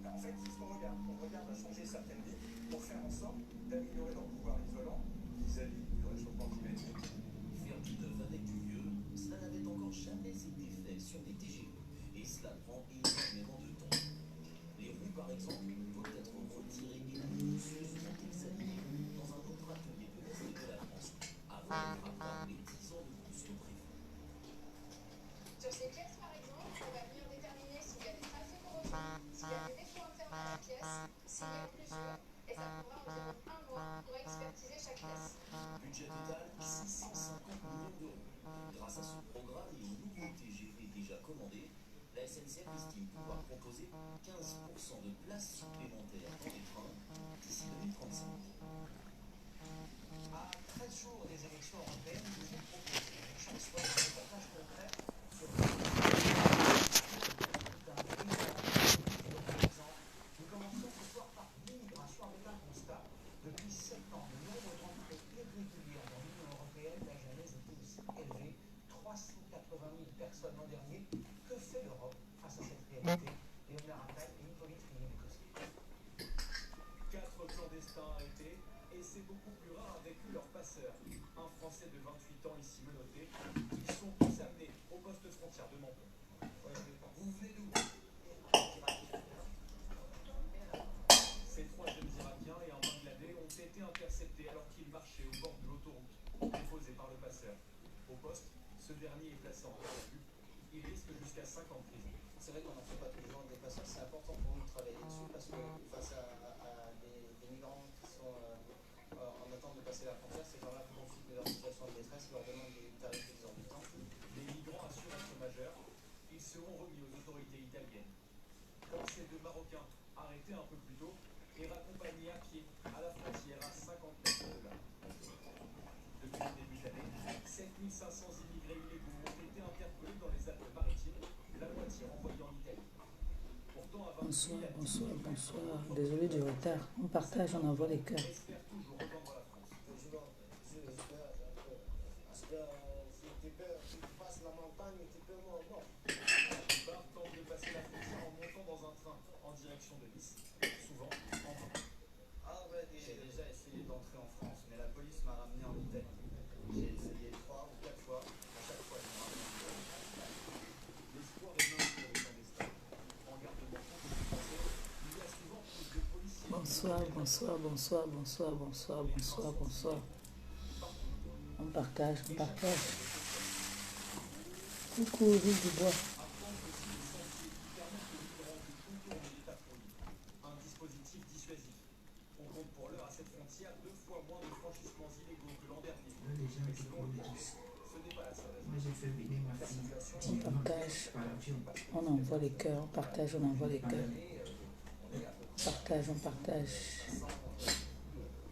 En fait, c'est ce qu'on regarde. On regarde à changer certaines vies pour faire en sorte d'améliorer leur pouvoir isolant vis-à-vis du réchauffement climatique. Faire du neuf avec du vieux, cela n'avait encore jamais été fait sur des TGV. Et cela prend énormément de temps. Les roues, par exemple, doivent être retirées et minutieusement examinées dans un autre atelier de l'Est de la France avant d'être avoir les 10 ans de custo prévus. Sur ces pièces, par exemple, on va venir déterminer s'il y a des traces de corrosion, s'il y a des défauts internes à la pièce, s'il y a une usure, et ça prendra environ un mois pour expertiser chaque pièce. Budget total 650 millions d'euros. Grâce à ce programme et aux nouveaux TGV déjà commandés, la SNCF estime pouvoir proposer 15% de places supplémentaires dans les trains d'ici 2035. À 13 jours des élections européennes, nous vous proposons chaque soir un reportage concret sur d'un paysan. Nous commençons ce soir par l'immigration avec un constat. Depuis 7 ans, le nombre d'entrées irrégulières dans l'Union européenne n'a jamais été aussi élevé. 380 000 personnes l'an dernier. Que fait l'Europe face à cette réalité? Léonard Attal et Hippolyte Rillet-Bukowski. 4 clandestins arrêtés, et c'est beaucoup plus rare avec eux leur passeur. Un Français de 28 ans ici menotté. Ils sont tous amenés au poste frontière de Menton. Vous venez d'où? Ces 3 jeunes Irakiens et un Bangladais ont été interceptés alors qu'ils marchaient au bord de l'autoroute, déposés par le passeur. Au poste, ce dernier est placé en garde à vue. Il risque jusqu'à 5 ans de prison. C'est vrai qu'on n'en fait pas toujours des passages, c'est important pour nous de travailler dessus parce que face à des migrants qui sont en attente de passer la frontière, ces gens-là profitent de leur situation de détresse, leur demandent des tarifs exorbitants. Les migrants assurent être majeurs. Ils seront remis aux autorités italiennes. Comme ces 2 Marocains arrêtés un peu plus tôt et raccompagnés à pied à la frontière à 50 mètres de là. Depuis le début de l'année, 7500 immigrés illégaux ont été interpellés dans les Alpes-Maritimes, la moitié renvoyée en Italie. Pourtant, à 28 Bonsoir, 000 bonsoir, bonsoir. Désolé du retard. On partage, on envoie les cœurs. espèrent toujours rejoindre la France. Si tu passes la montagne, tu peux mort. La plupart tentent de passer la frontière en montant dans un train en direction de Nice, souvent en vain. Ah ouais, j'ai déjà essayé d'entrer en France, mais la police m'a ramené en Italie. J'ai essayé 3 ou 4 fois, à chaque fois, ils m'ont ramené en Italie. L'espoir est mince pour les clandestins. En garde de Menton, il y a souvent plus de policiers. Bonsoir, bonsoir, bonsoir, bonsoir, bonsoir, bonsoir, bonsoir. On partage, on partage. Coucou, Rive du Bois. Un dispositif dissuasif. On compte pour l'heure à cette frontière 2 fois moins de franchissements illégaux que l'an dernier. Mais selon le DG, ce n'est pas la seule raison. On partage, on envoie les cœurs. On partage, on envoie les cœurs. On partage, on partage.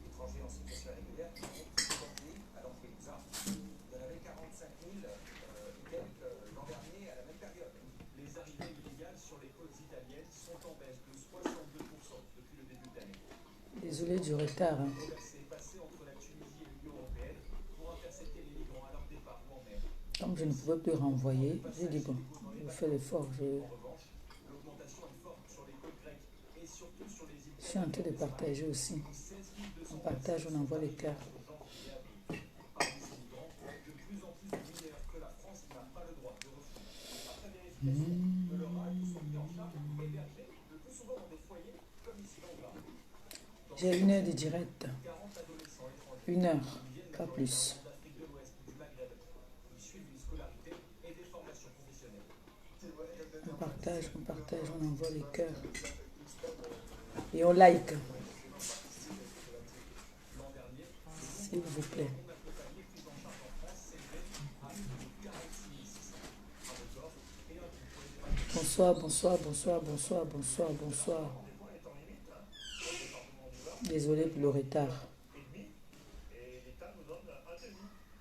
Étrangers en situation régulière qui sont aujourd'hui à Lampedusa. Il y en avait 45 000 et quelques l'an dernier à la même période. Les arrivées illégales sur les côtes italiennes sont en baisse de 62% depuis le début de l'année. Désolé du retard. Hein. C'est passé entre la Tunisie et l'Union européenne pour intercepter les migrants à leur départ ou en mer. Comme je ne pouvais plus renvoyer, j'ai dit bon, je fais l'effort. En revanche, l'augmentation est forte sur les côtes grecques et surtout sur les îles. Je suis en train de partager aussi. On partage, on envoie les cœurs. Parmi ces migrants, de plus en plus de mineurs que la France n'a pas le droit de refuser. Après vérification de leur âge, ils sont pris en charge, hébergés, le plus souvent dans des foyers comme ici dans le Var. J'ai 1 heure de direct. 40 adolescents étrangers 1 heure, qui viennent pas plus. d'Afrique de l'Ouest ou du Maghreb. Ils suivent une scolarité et des formations professionnelles. On partage, on envoie les cœurs. Et on like. L'an dernier, S'il vous plaît. on accompagné pris en charge en France s'élevait à plus de 46 600. Un record et un but pour les départements. Bonsoir, bonsoir, bonsoir, bonsoir, bonsoir, bonsoir. Désolé pour le retard. Et l'État nous donne 1,5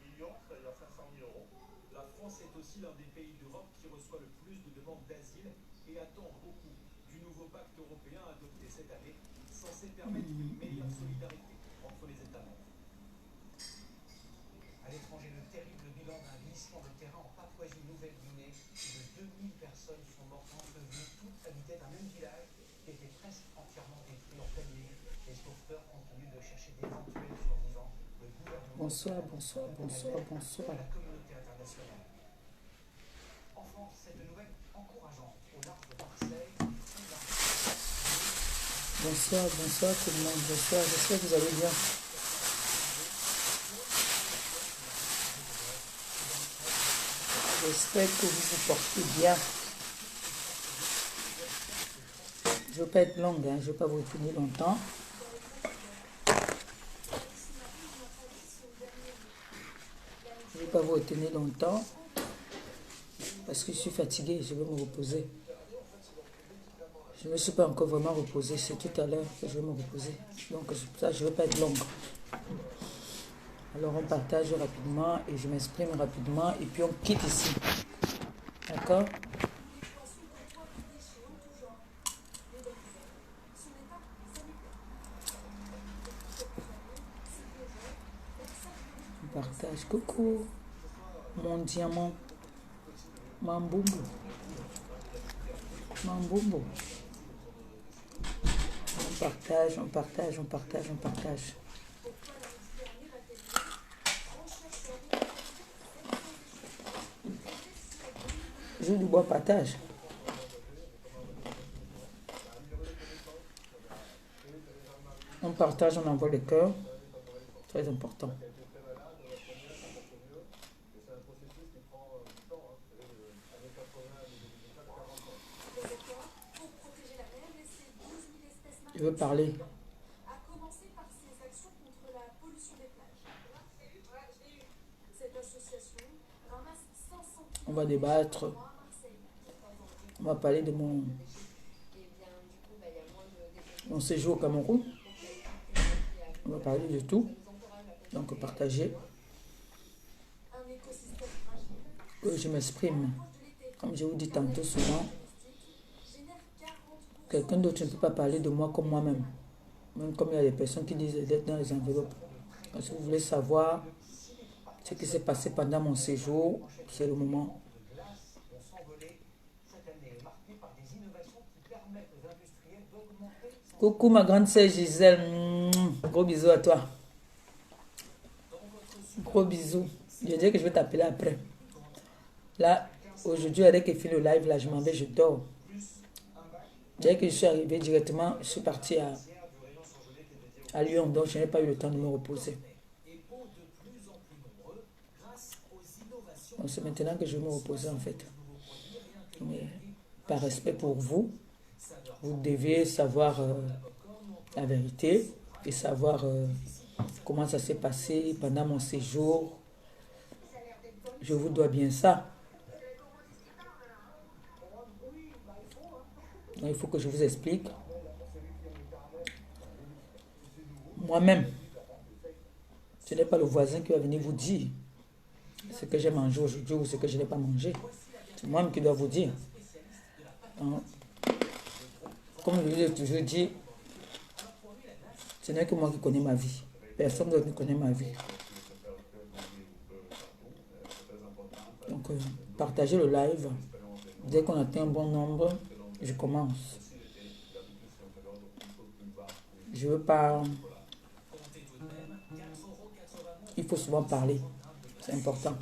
million, c'est-à-dire 500 000 euros. La France est aussi l'un des pays d'Europe qui reçoit le plus de demandes d'asile et attend beaucoup du nouveau pacte européen adopté cette année, censé permettre une meilleure solidarité entre les États membres. À l'étranger, le terrible bilan d'un glissement de terrain en Papouasie-Nouvelle-Guinée. Plus de 2000 personnes sont mortes ensevelies, toutes habitaient un même village qui était près bonsoir, bonsoir, bonsoir, bonsoir. la communauté internationale. Enfin, cette nouvelle encourageante au large de Marseille. Bonsoir, bonsoir tout le monde, bonsoir, j'espère que vous allez bien. J'espère que vous vous portez bien. Je ne veux pas être longue, hein, je ne veux pas vous retenir longtemps. Je ne vais pas vous retenir longtemps parce que je suis fatiguée, je vais me reposer. Je ne me suis pas encore vraiment reposée, c'est tout à l'heure que je vais me reposer. Donc ça, je ne vais pas être longue. Alors on partage rapidement et je m'exprime rapidement et puis on quitte ici. D'accord? On partage. Coucou, mon diamant. Mambumbo. Mambumbo. On partage, on partage, on partage, on partage. Je du bois partage. On partage, on envoie les cœurs. Très important. Je veux parler. On va débattre. On va parler de mon séjour au Cameroun. On va parler de tout. Donc partager. Que je m'exprime. Comme je vous dis tantôt souvent. Quelqu'un d'autre ne peut pas parler de moi comme moi-même. Même comme il y a des personnes qui disent d'être dans les enveloppes. Donc, si vous voulez savoir ce qui s'est passé pendant mon séjour, c'est le moment. Coucou ma grande sœur Gisèle. Gros bisous à toi. Gros bisous. Je dis que je vais t'appeler après. Là, aujourd'hui, avec que fait le live, là, je m'en vais, je dors. Dès que je suis arrivé directement, je suis parti à Lyon, donc je n'ai pas eu le temps de me reposer. Donc c'est maintenant que je vais me reposer en fait. Mais par respect pour vous, vous devez savoir la vérité et savoir comment ça s'est passé pendant mon séjour. Je vous dois bien ça. Donc, il faut que je vous explique. Moi-même, ce n'est pas le voisin qui va venir vous dire ce que j'ai mangé aujourd'hui ou ce que je n'ai pas mangé. C'est moi-même qui dois vous dire. Donc, comme je vous ai toujours dit, ce n'est que moi qui connais ma vie. Personne d'autre ne connaît ma vie. Donc, partagez le live. Dès qu'on atteint un bon nombre, je commence. Je veux pas... Il faut souvent parler. C'est important.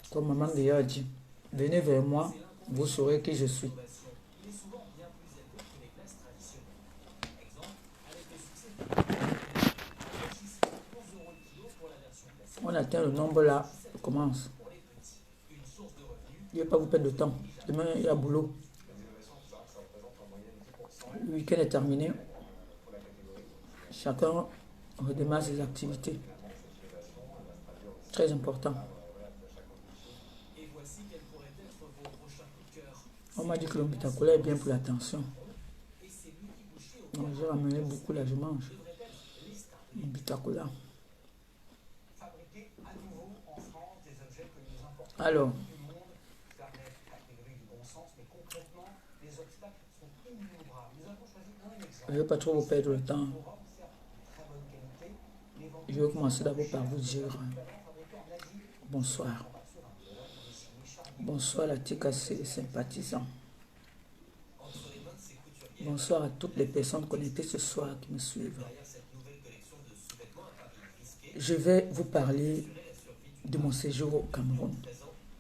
Comme maman d'ailleurs dit, venez vers moi, vous saurez qui je suis. On atteint le nombre là, je commence. Je ne vais pas vous perdre de temps. Demain, il y a boulot. Le week-end est terminé. Chacun redémarre ses activités. Très important. On m'a dit que le bitacola est bien pour la tension. Donc j'ai ramené beaucoup là, je mange. Le bitacola. Alors, je ne vais pas trop vous perdre le temps. Je vais commencer d'abord par vous dire bonsoir. Bonsoir la TKC, les sympathisants. Bonsoir à toutes les personnes connectées ce soir qui me suivent. Je vais vous parler de mon séjour au Cameroun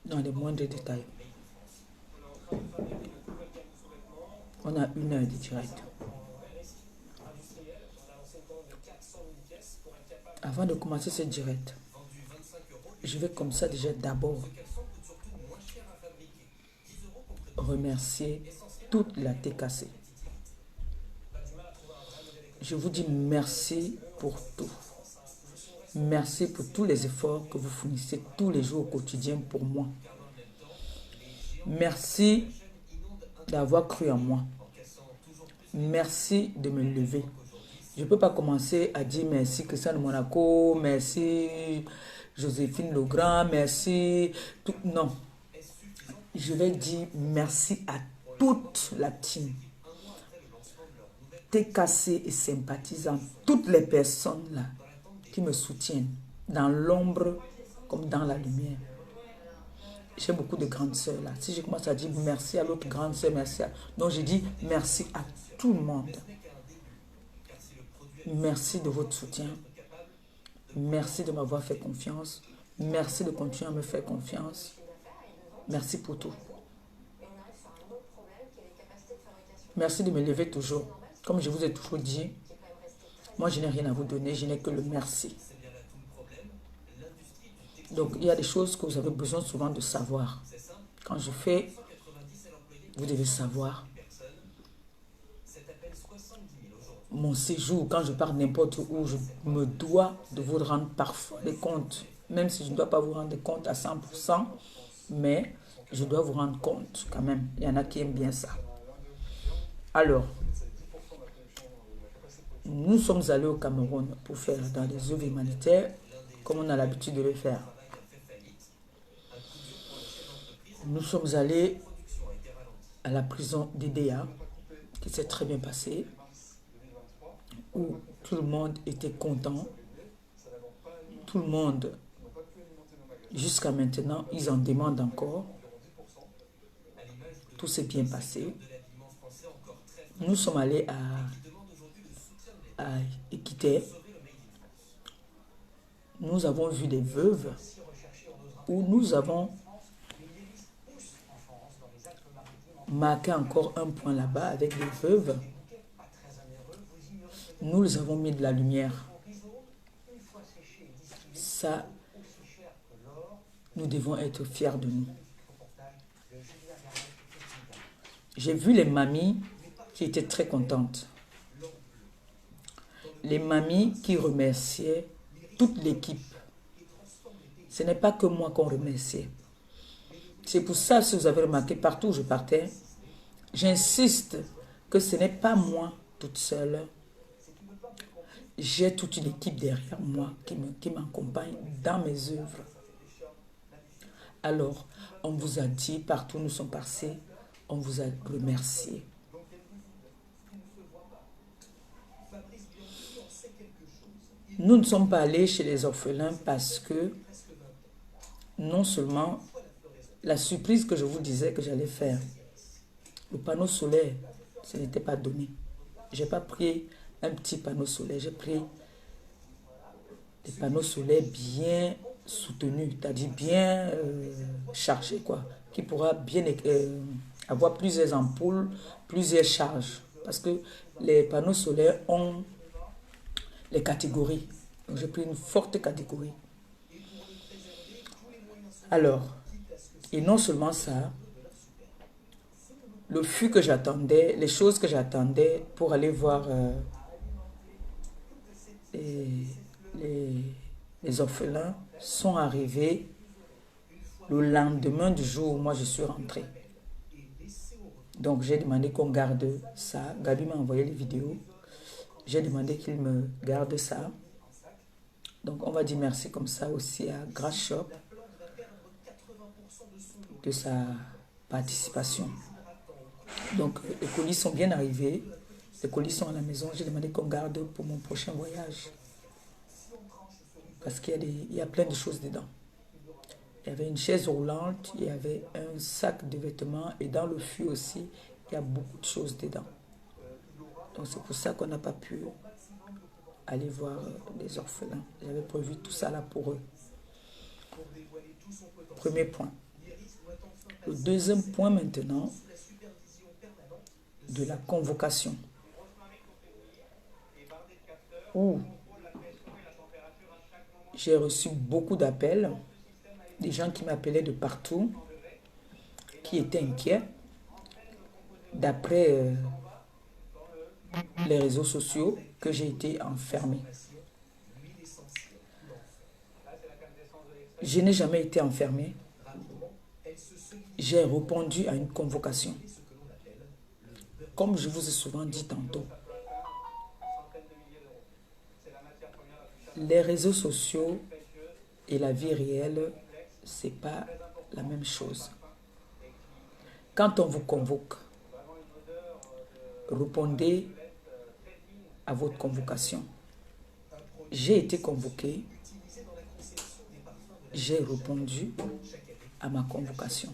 dans les moindres détails. On a 1 heure de direct. Avant de commencer ce direct, je vais comme ça déjà d'abord remercier toute la TKC. Je vous dis merci pour tout. Merci pour tous les efforts que vous fournissez tous les jours au quotidien pour moi. Merci d'avoir cru en moi. Merci de me lever. Je ne peux pas commencer à dire merci Christian de Monaco, merci Joséphine Legrand, merci tout. Non. Je vais dire merci à toute la team. TKC et sympathisants, toutes les personnes là qui me soutiennent dans l'ombre comme dans la lumière. J'ai beaucoup de grandes sœurs là. Si je commence à dire merci à l'autre grande sœur, merci à... Donc je dis merci à tout le monde. Merci de votre soutien. Merci de m'avoir fait confiance. Merci de continuer à me faire confiance. Merci pour tout. Merci de me lever toujours. Comme je vous ai toujours dit, moi je n'ai rien à vous donner, je n'ai que le merci. Donc il y a des choses que vous avez besoin souvent de savoir. Quand je fais, vous devez savoir. Mon séjour, quand je pars n'importe où, je me dois de vous rendre parfois des comptes. Même si je ne dois pas vous rendre des comptes à 100%, mais je dois vous rendre compte quand même. Il y en a qui aiment bien ça. Alors, nous sommes allés au Cameroun pour faire dans les œuvres humanitaires, comme on a l'habitude de le faire. Nous sommes allés à la prison d'Edea, qui s'est très bien passée, où tout le monde était content. Tout le monde, jusqu'à maintenant, ils en demandent encore. Tout s'est bien passé. Nous sommes allés à Ekité. Nous avons vu des veuves où nous avons marqué encore un point là-bas avec des veuves. Nous les avons mis de la lumière. Ça, nous devons être fiers de nous. J'ai vu les mamies qui étaient très contentes. Les mamies qui remerciaient toute l'équipe. Ce n'est pas que moi qu'on remerciait. C'est pour ça, si vous avez remarqué, partout où je partais, j'insiste que ce n'est pas moi toute seule. J'ai toute une équipe derrière moi qui m'accompagne dans mes œuvres. Alors, on vous a dit, partout où nous sommes passés, on vous a remercié. Nous ne sommes pas allés chez les orphelins parce que non seulement la surprise que je vous disais que j'allais faire, le panneau solaire, ce n'était pas donné. Je n'ai pas pris un petit panneau solaire, j'ai pris des panneaux solaires bien soutenus, c'est-à-dire bien chargés, quoi, qui pourra bien avoir plusieurs ampoules, plusieurs charges. Parce que les panneaux solaires ont les catégories. Donc j'ai pris une forte catégorie. Alors, et non seulement ça, le flux que j'attendais, les choses que j'attendais pour aller voir les orphelins sont arrivées le lendemain du jour où moi je suis rentrée. Donc j'ai demandé qu'on garde ça. Gabi m'a envoyé les vidéos. J'ai demandé qu'il me garde ça. Donc on va dire merci comme ça aussi à Grass Shop de sa participation. Donc les colis sont bien arrivés. Les colis sont à la maison. J'ai demandé qu'on garde pour mon prochain voyage. Parce qu'il y a plein de choses dedans. Il y avait une chaise roulante, il y avait un sac de vêtements et dans le fût aussi, il y a beaucoup de choses dedans. Donc c'est pour ça qu'on n'a pas pu aller voir les orphelins. J'avais prévu tout ça là pour eux. Premier point. Le deuxième point maintenant, de la convocation. Où j'ai reçu beaucoup d'appels, des gens qui m'appelaient de partout, qui étaient inquiets d'après les réseaux sociaux que j'ai été enfermée. Je n'ai jamais été enfermée. J'ai répondu à une convocation. Comme je vous ai souvent dit tantôt, les réseaux sociaux et la vie réelle, ce n'est pas la même chose. Quand on vous convoque, répondez à votre convocation. J'ai été convoqué, j'ai répondu à ma convocation.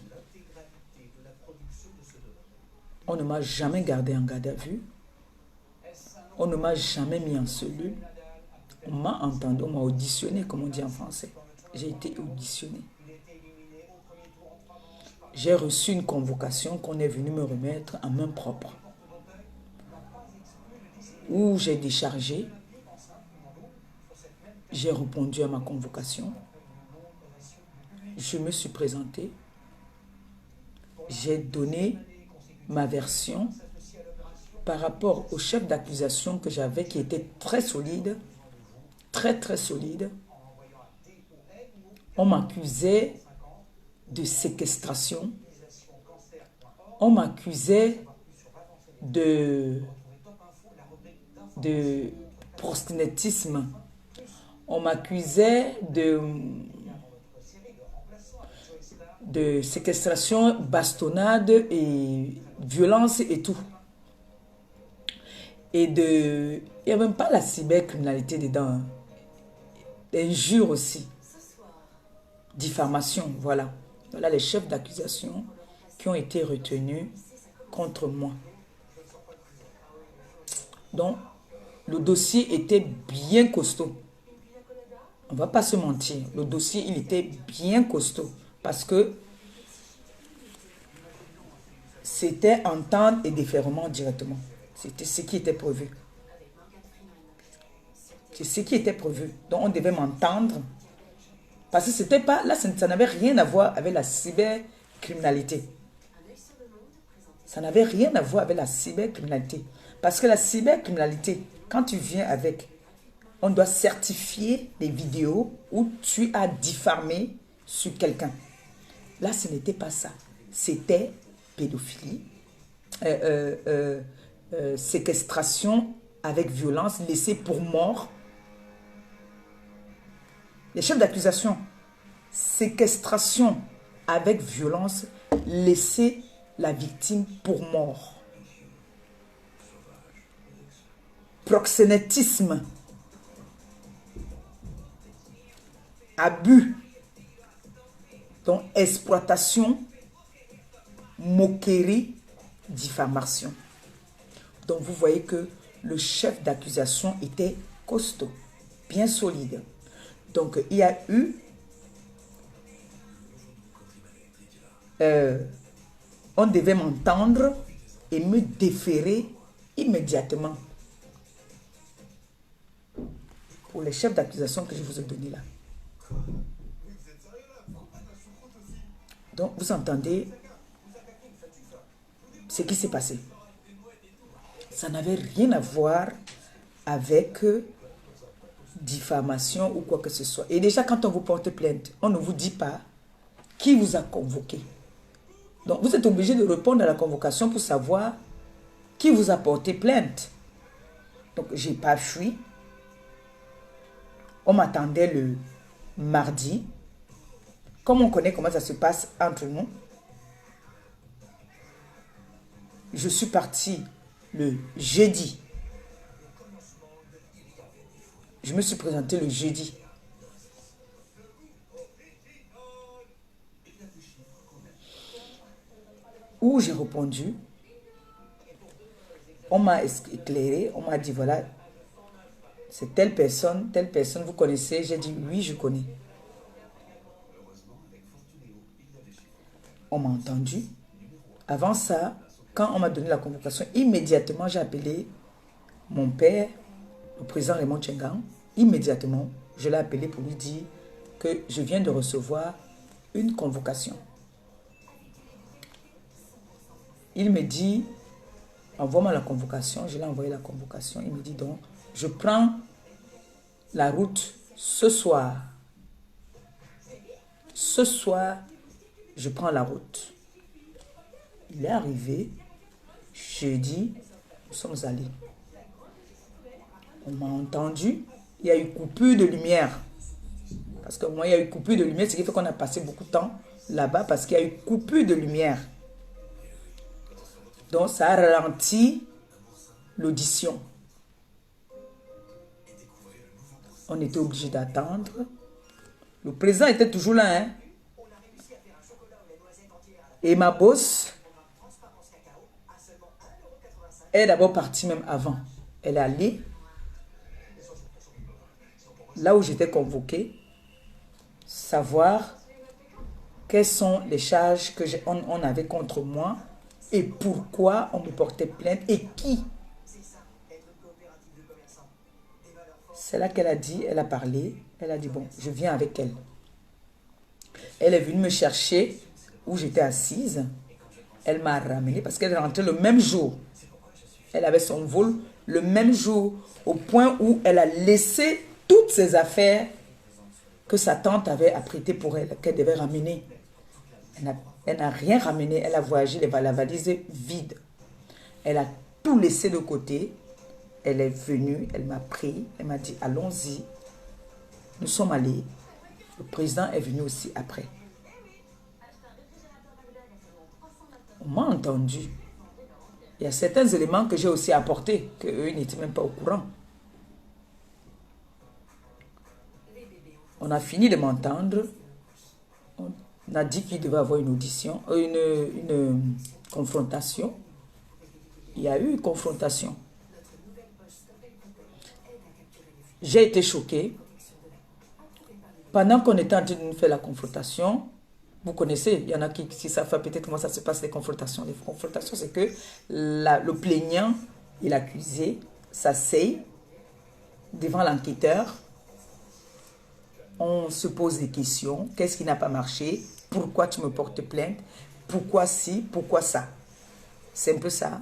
On ne m'a jamais gardé en garde à vue. On ne m'a jamais mis en cellule. On m'a entendu, on m'a auditionné, comme on dit en français. J'ai été auditionné. J'ai reçu une convocation qu'on est venu me remettre en main propre, où j'ai déchargé, j'ai répondu à ma convocation, je me suis présenté, j'ai donné ma version par rapport au chef d'accusation que j'avais qui était très solide, très solide. On m'accusait de séquestration, on m'accusait de proxénétisme, on m'accusait de séquestration, bastonnade et violence et tout. Et il n'y a même pas la cybercriminalité dedans. Hein. Injures aussi. Diffamation, voilà. Voilà les chefs d'accusation qui ont été retenus contre moi. Donc, le dossier était bien costaud. On ne va pas se mentir. Le dossier, il était bien costaud. Parce que c'était entendre et déferrement directement. C'était ce qui était prévu. C'est ce qui était prévu. Donc, on devait m'entendre. Parce que c'était pas... Là, ça n'avait rien à voir avec la cybercriminalité. Ça n'avait rien à voir avec la cybercriminalité. Parce que la cybercriminalité, quand tu viens avec... On doit certifier des vidéos où tu as diffamé sur quelqu'un. Là, ce n'était pas ça. C'était pédophilie, séquestration avec violence, laissé pour mort. Les chefs d'accusation, séquestration avec violence, laisser la victime pour mort. Proxénétisme, abus, donc exploitation, moquerie, diffamation. Donc vous voyez que le chef d'accusation était costaud, bien solide. Donc il y a eu on devait m'entendre et me déférer immédiatement pour les chefs d'accusation que je vous ai donnés là. Donc vous entendez ce qui s'est passé. Ça n'avait rien à voir avec diffamation ou quoi que ce soit. Et déjà, quand on vous porte plainte, on ne vous dit pas qui vous a convoqué. Donc, vous êtes obligé de répondre à la convocation pour savoir qui vous a porté plainte. Donc, je n'ai pas fui. On m'attendait le mardi. Comme on connaît comment ça se passe entre nous, je suis partie le jeudi. Je me suis présentée le jeudi. Où j'ai répondu. On m'a éclairé. On m'a dit, voilà, c'est telle personne, vous connaissez? J'ai dit, oui, je connais. On m'a entendu. Avant ça, quand on m'a donné la convocation, immédiatement, j'ai appelé mon père, le président Raymond Tchengang. Immédiatement, je l'ai appelé pour lui dire que je viens de recevoir une convocation. Il me dit, envoie-moi la convocation. Je l'ai envoyé la convocation. Il me dit donc, je prends la route ce soir. Ce soir, je prends la route. Il est arrivé. Jeudi, nous sommes allés. On m'a entendu. Il y a eu coupure de lumière. Parce que moi, il y a eu coupure de lumière. Ce qui fait qu'on a passé beaucoup de temps là-bas parce qu'il y a eu coupure de lumière. Donc, ça a ralenti l'audition. On était obligé d'attendre. Le président était toujours là. Hein? Et ma boss est d'abord partie même avant. Elle est allée là où j'étais convoqué, savoir quelles sont les charges qu'on avait contre moi et pourquoi on me portait plainte et qui. C'est là qu'elle a dit, elle a parlé, elle a dit bon, je viens avec elle. Elle est venue me chercher où j'étais assise. Elle m'a ramenée parce qu'elle est rentrée le même jour. Elle avait son vol le même jour au point où elle a laissé toutes ses affaires que sa tante avait apprêtées pour elle, qu'elle devait ramener. Elle n'a rien ramené, elle a voyagé, la valise vide. Elle a tout laissé de côté. Elle est venue, elle m'a pris, elle m'a dit allons-y. Nous sommes allés. Le président est venu aussi après. On m'a entendu. Il y a certains éléments que j'ai aussi apportés, qu'eux n'étaient même pas au courant. On a fini de m'entendre. On a dit qu'il devait avoir une audition, une confrontation. Il y a eu une confrontation. J'ai été choquée. Pendant qu'on était en train de nous faire la confrontation, vous connaissez, il y en a qui savent peut-être comment ça se passe les confrontations. Les confrontations, c'est que le plaignant et l'accusé s'asseyent devant l'enquêteur. On se pose des questions. Qu'est-ce qui n'a pas marché? Pourquoi tu me portes plainte? Pourquoi ci? Pourquoi ça? C'est un peu ça.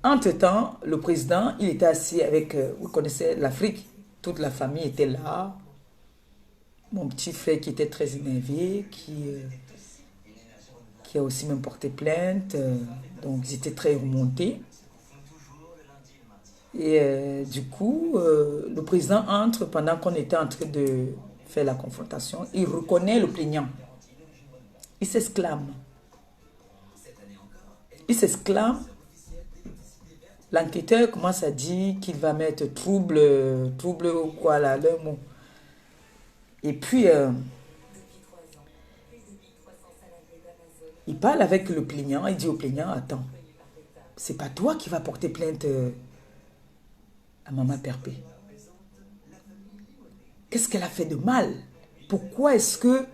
Entre-temps, le président, il était assis avec, vous connaissez l'Afrique, toute la famille était là. Mon petit frère qui était très énervé, qui a aussi même porté plainte. Donc, ils étaient très remontés. Et du coup, le président entre pendant qu'on était en train de faire la confrontation. Il reconnaît le plaignant. Il s'exclame. Il s'exclame. L'enquêteur commence à dire qu'il va mettre trouble ou quoi là, le mot. Et puis, il parle avec le plaignant, il dit au plaignant, attends, c'est pas toi qui vas porter plainte à Maman Perpé. Qu'est-ce qu'elle a fait de mal? Pourquoi est-ce que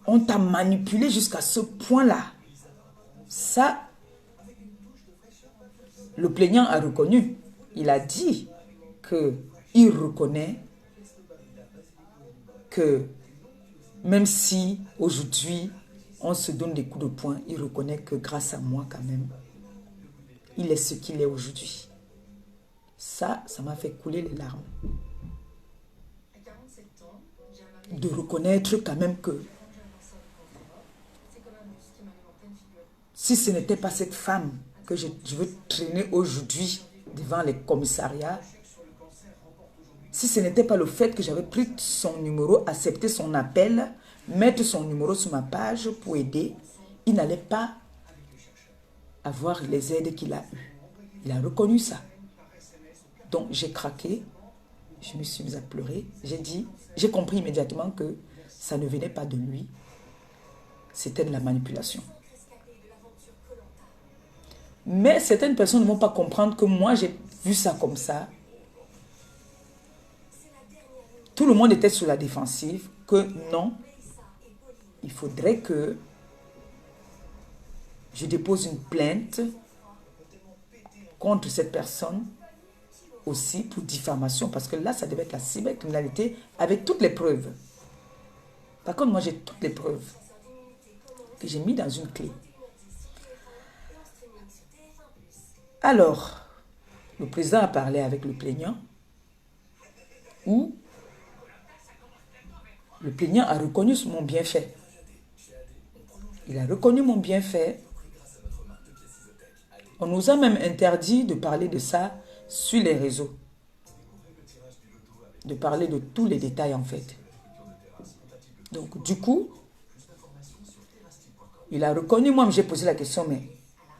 on t'a manipulé jusqu'à ce point-là? Ça, le plaignant a reconnu. Il a dit qu'il reconnaît que même si aujourd'hui on se donne des coups de poing, il reconnaît que grâce à moi quand même, il est ce qu'il est aujourd'hui. Ça m'a fait couler les larmes. De reconnaître quand même que si ce n'était pas cette femme que je veux traîner aujourd'hui devant les commissariats, si ce n'était pas le fait que j'avais pris son numéro, accepté son appel, mettre son numéro sur ma page pour aider, il n'allait pas avoir les aides qu'il a eues. Il a reconnu ça. Donc j'ai craqué, je me suis mise à pleurer. J'ai compris immédiatement que ça ne venait pas de lui, c'était de la manipulation. Mais certaines personnes ne vont pas comprendre que moi, j'ai vu ça comme ça. Tout le monde était sur la défensive, que non, il faudrait que je dépose une plainte contre cette personne aussi pour diffamation, parce que là, ça devait être la cybercriminalité avec toutes les preuves. Par contre, moi, j'ai toutes les preuves que j'ai mis dans une clé. Alors, le président a parlé avec le plaignant, où le plaignant a reconnu mon bienfait. Il a reconnu mon bienfait. On nous a même interdit de parler de ça sur les réseaux. De parler de tous les détails en fait. Donc du coup, il a reconnu, moi j'ai posé la question, mais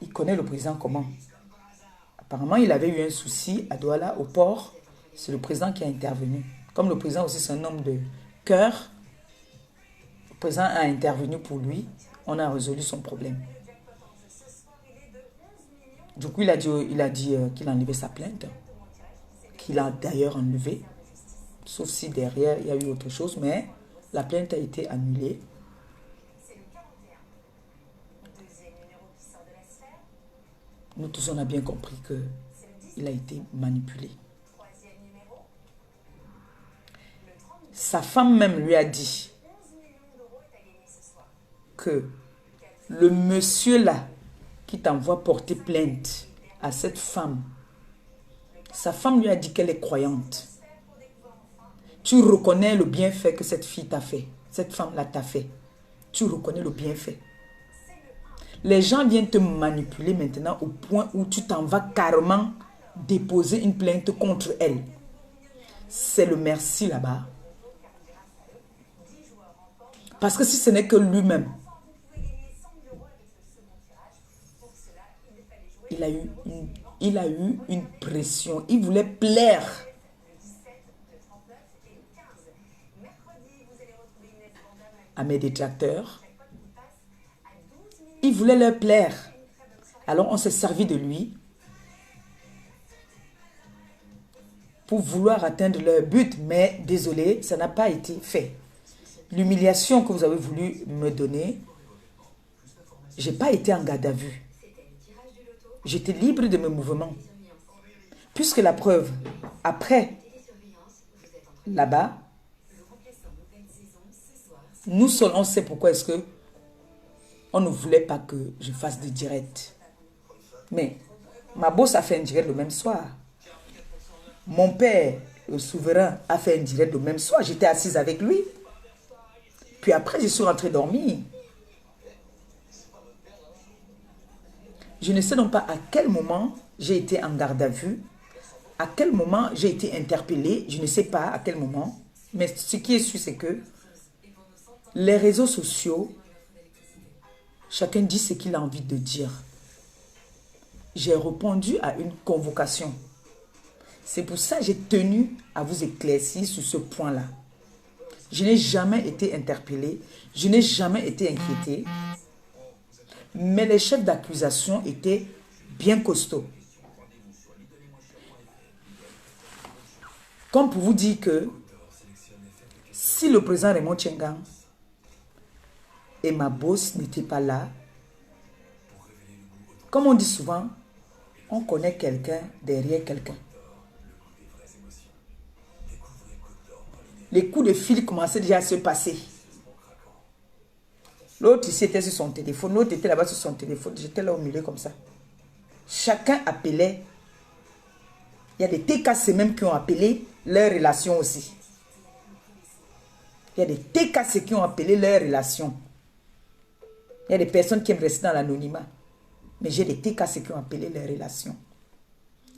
il connaît le président comment? Apparemment, il avait eu un souci à Douala, au port. C'est le président qui a intervenu. Comme le président aussi, c'est un homme de cœur, le président a intervenu pour lui. On a résolu son problème. Du coup, il a dit qu'il a enlevé sa plainte, qu'il a d'ailleurs enlevé, sauf si derrière, il y a eu autre chose, mais la plainte a été annulée. Nous tous, on a bien compris qu'il a été manipulé. Sa femme même lui a dit que le monsieur là qui t'envoie porter plainte à cette femme, sa femme lui a dit qu'elle est croyante. Tu reconnais le bienfait que cette fille t'a fait. Cette femme-là t'a fait. Tu reconnais le bienfait. Les gens viennent te manipuler maintenant au point où tu t'en vas carrément déposer une plainte contre elle. C'est le merci là-bas. Parce que si ce n'est que lui-même, il a eu une pression. Il voulait plaire. À mes détracteurs. Il voulait leur plaire. Alors on s'est servi de lui pour vouloir atteindre leur but. Mais désolé, ça n'a pas été fait. L'humiliation que vous avez voulu me donner, je n'ai pas été en garde à vue. J'étais libre de mes mouvements. Puisque la preuve, après, là-bas, nous seuls, on sait pourquoi est-ce que on ne voulait pas que je fasse de direct. Mais ma boss a fait un direct le même soir. Mon père, le souverain, a fait un direct le même soir. J'étais assise avec lui. Puis après, je suis rentrée dormir. Je ne sais donc pas à quel moment j'ai été en garde à vue, à quel moment j'ai été interpellée, je ne sais pas à quel moment. Mais ce qui est sûr, c'est que les réseaux sociaux, chacun dit ce qu'il a envie de dire. J'ai répondu à une convocation. C'est pour ça que j'ai tenu à vous éclaircir sur ce point-là. Je n'ai jamais été interpellée, je n'ai jamais été inquiétée. Mais les chefs d'accusation étaient bien costauds. Comme pour vous dire que si le président Raymond Tchengang et ma boss n'étaient pas là, comme on dit souvent, on connaît quelqu'un derrière quelqu'un. Les coups de fil commençaient déjà à se passer. L'autre ici était sur son téléphone, l'autre était là-bas sur son téléphone. J'étais là au milieu comme ça. Chacun appelait. Il y a des TKC même qui ont appelé leur relation aussi. Il y a des TKC qui ont appelé leur relation. Il y a des personnes qui aiment rester dans l'anonymat. Mais j'ai des TKC qui ont appelé leur relation.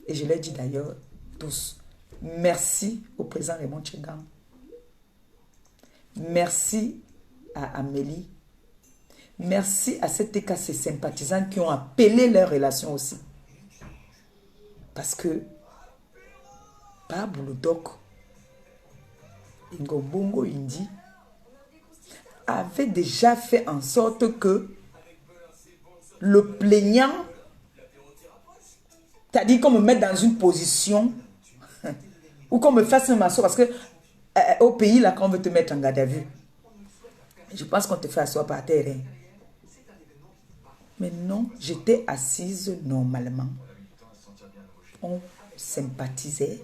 Et je leur dis d'ailleurs tous, merci au président Raymond Tchengang. Merci à Amélie. Merci à ces TKC sympathisants qui ont appelé leur relation aussi. Parce que Paboulodok Ngobongo Indi avait déjà fait en sorte que le plaignant C'est-à-dire qu'on me mette dans une position ou qu'on me fasse un m'asseoir parce que au pays, là, quand on veut te mettre en garde à vue, je pense qu'on te fait asseoir par terre. Hein. Mais non, j'étais assise normalement. On sympathisait.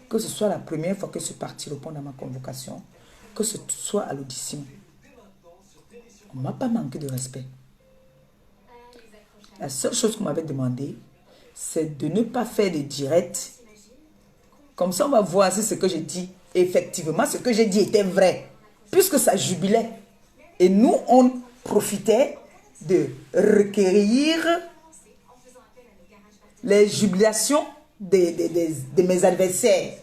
Que ce soit la première fois que ce parti répond à ma convocation, que ce soit à l'audition. On ne m'a pas manqué de respect. La seule chose qu'on m'avait demandé, c'est de ne pas faire de direct. Comme ça, on va voir si ce que j'ai dit, effectivement, ce que j'ai dit était vrai. Puisque ça jubilait. Et nous, on profitait de requérir les jubilations de mes adversaires.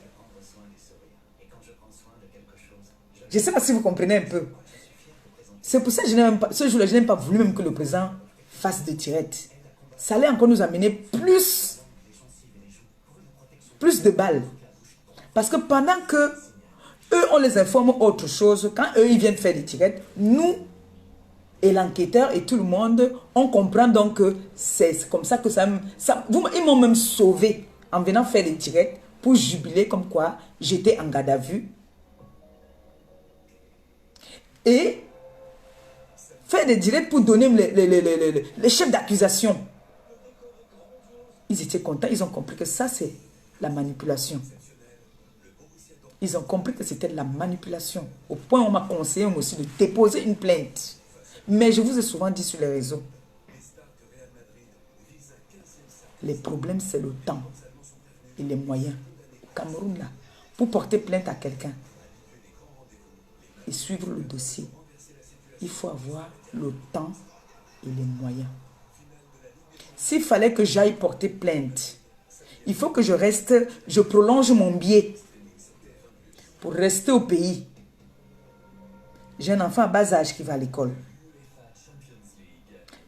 Je ne sais pas si vous comprenez un peu. C'est pour ça que je n'ai même pas, ce jour-là, je n'ai pas voulu même que le président fasse de direct. Ça allait encore nous amener plus de balles. Parce que pendant que eux, on les informe autre chose, quand eux, ils viennent faire des directs, nous et l'enquêteur et tout le monde, on comprend donc que c'est comme ça que ils m'ont même sauvé en venant faire des directs pour jubiler comme quoi j'étais en garde à vue. Et faire des directs pour donner les chefs d'accusation. Ils étaient contents, ils ont compris que ça c'est la manipulation. Ils ont compris que c'était de la manipulation. Au point où on m'a conseillé aussi de déposer une plainte. Mais je vous ai souvent dit sur les réseaux. Les problèmes, c'est le temps et les moyens. Au Cameroun, là, pour porter plainte à quelqu'un et suivre le dossier, il faut avoir le temps et les moyens. S'il fallait que j'aille porter plainte, il faut que je prolonge mon billet pour rester au pays. J'ai un enfant à bas âge qui va à l'école.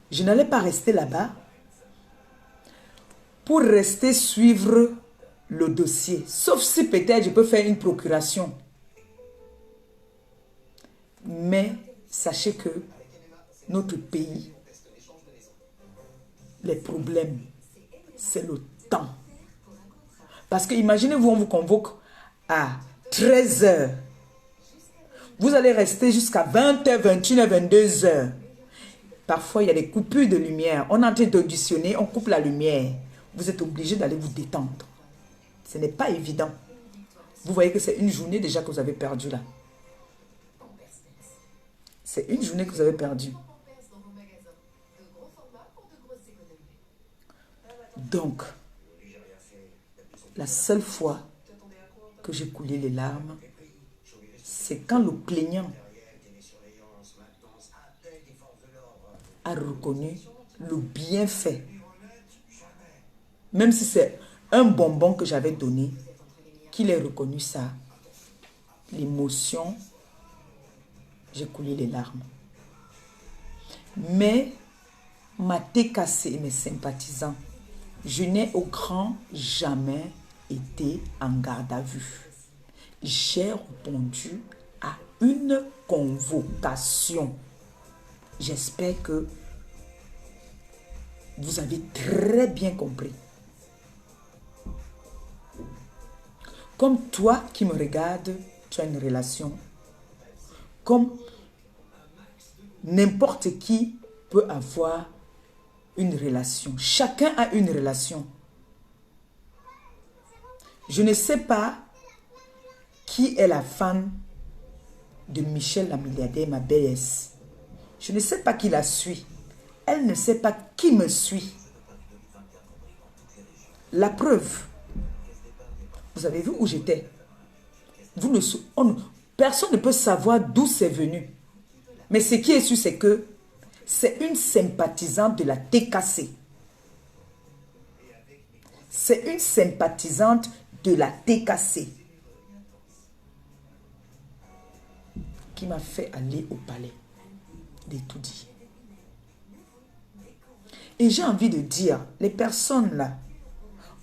Je n'allais pas rester là-bas pour rester suivre le dossier. Sauf si peut-être je peux faire une procuration. Mais sachez que notre pays, les problèmes, c'est le temps. Parce que imaginez-vous, on vous convoque à 13 h. Vous allez rester jusqu'à 20 h, 21 h, 22 h. Parfois, il y a des coupures de lumière. On est en train d'auditionner, on coupe la lumière. Vous êtes obligé d'aller vous détendre. Ce n'est pas évident. Vous voyez que c'est une journée déjà que vous avez perdue là. C'est une journée que vous avez perdue. Donc, la seule fois que j'ai coulé les larmes, c'est quand le plaignant a reconnu le bienfait. Même si c'est un bonbon que j'avais donné, qu'il ait reconnu ça, l'émotion, j'ai coulé les larmes. Mais ma TKC et mes sympathisants, je n'ai au grand jamais été en garde à vue. J'ai répondu à une convocation. J'espère que vous avez très bien compris. Comme toi qui me regardes, tu as une relation. Comme n'importe qui peut avoir une relation. Chacun a une relation. Je ne sais pas qui est la femme de Michel la milliardaire, ma BS. Je ne sais pas qui la suit. Elle ne sait pas qui me suit. La preuve. Vous avez vu où j'étais? Personne ne peut savoir d'où c'est venu. Mais ce qui est sûr, c'est que c'est une sympathisante de la TKC. C'est une sympathisante de la TKC qui m'a fait aller au palais d'Etoudi. Et j'ai envie de dire, les personnes là,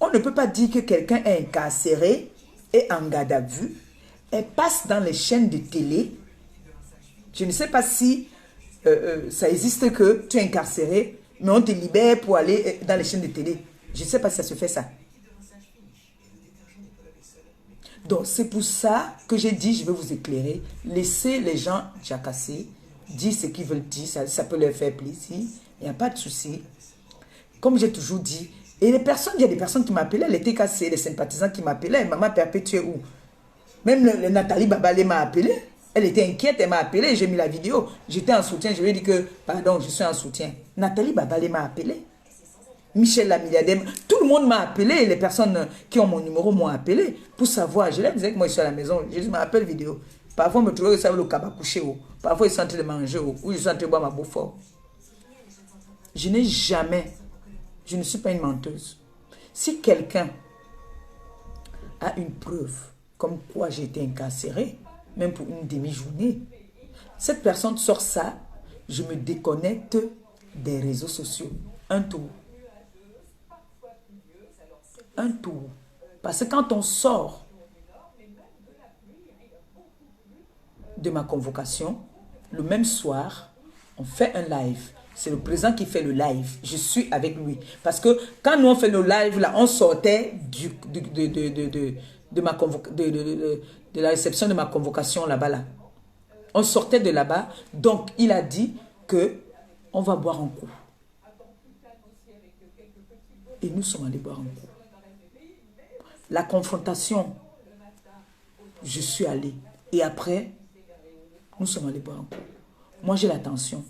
on ne peut pas dire que quelqu'un est incarcéré et en garde à vue. Elle passe dans les chaînes de télé. Je ne sais pas si ça existe que tu es incarcéré, mais on te libère pour aller dans les chaînes de télé. Je ne sais pas si ça se fait ça. Donc, c'est pour ça que j'ai dit, je vais vous éclairer. Laissez les gens jacasser, dire ce qu'ils veulent dire, ça peut leur faire plaisir. Il n'y a pas de souci. Comme j'ai toujours dit, et les personnes, il y a des personnes qui m'appelaient, les TKC, les sympathisants qui m'appelaient, maman perpétuée où? Même Nathalie Babalé m'a appelé. Elle était inquiète, elle m'a appelé, j'ai mis la vidéo. J'étais en soutien, je lui ai dit que, pardon, je suis en soutien. Nathalie Babalé m'a appelé. Michel la milliardaire, tout le monde m'a appelé, les personnes qui ont mon numéro m'ont appelé pour savoir. Je leur disais que moi je suis à la maison, je dis, m'appelle vidéo. Parfois, on me trouve que ça veut le cabas couché. Parfois, ils sont en train de manger ou je suis en train de boire ma bouffe. Je n'ai jamais, je ne suis pas une menteuse. Si quelqu'un a une preuve comme quoi j'ai été incarcérée, même pour une demi-journée, cette personne sort ça, je me déconnecte des réseaux sociaux. Un tour. Un tour. Parce que quand on sort de ma convocation, le même soir, on fait un live. C'est le président qui fait le live. Je suis avec lui. Parce que quand nous on fait nos lives, là, on sortait de la réception de ma convocation là-bas. Là. On sortait de là-bas. Donc, il a dit que on va boire un coup. Et nous sommes allés boire un coup. La confrontation, je suis allée. Et après, nous sommes allés boire un coup. Moi, j'ai la tension.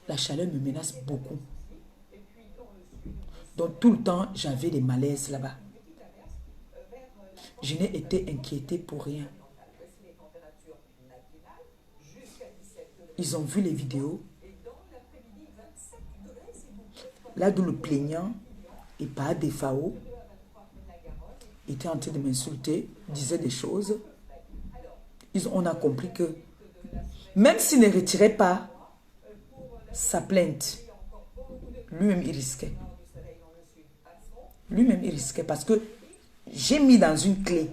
La chaleur me menace beaucoup. Donc, tout le temps, j'avais des malaises là-bas. Je n'ai été inquiétée pour rien. Ils ont vu les vidéos. Là, d'où le plaignant et pas des FAO était en train de m'insulter, disait des choses. On a compris que même s'il ne retirait pas sa plainte, lui-même il risquait. Lui-même il risquait parce que j'ai mis dans une clé.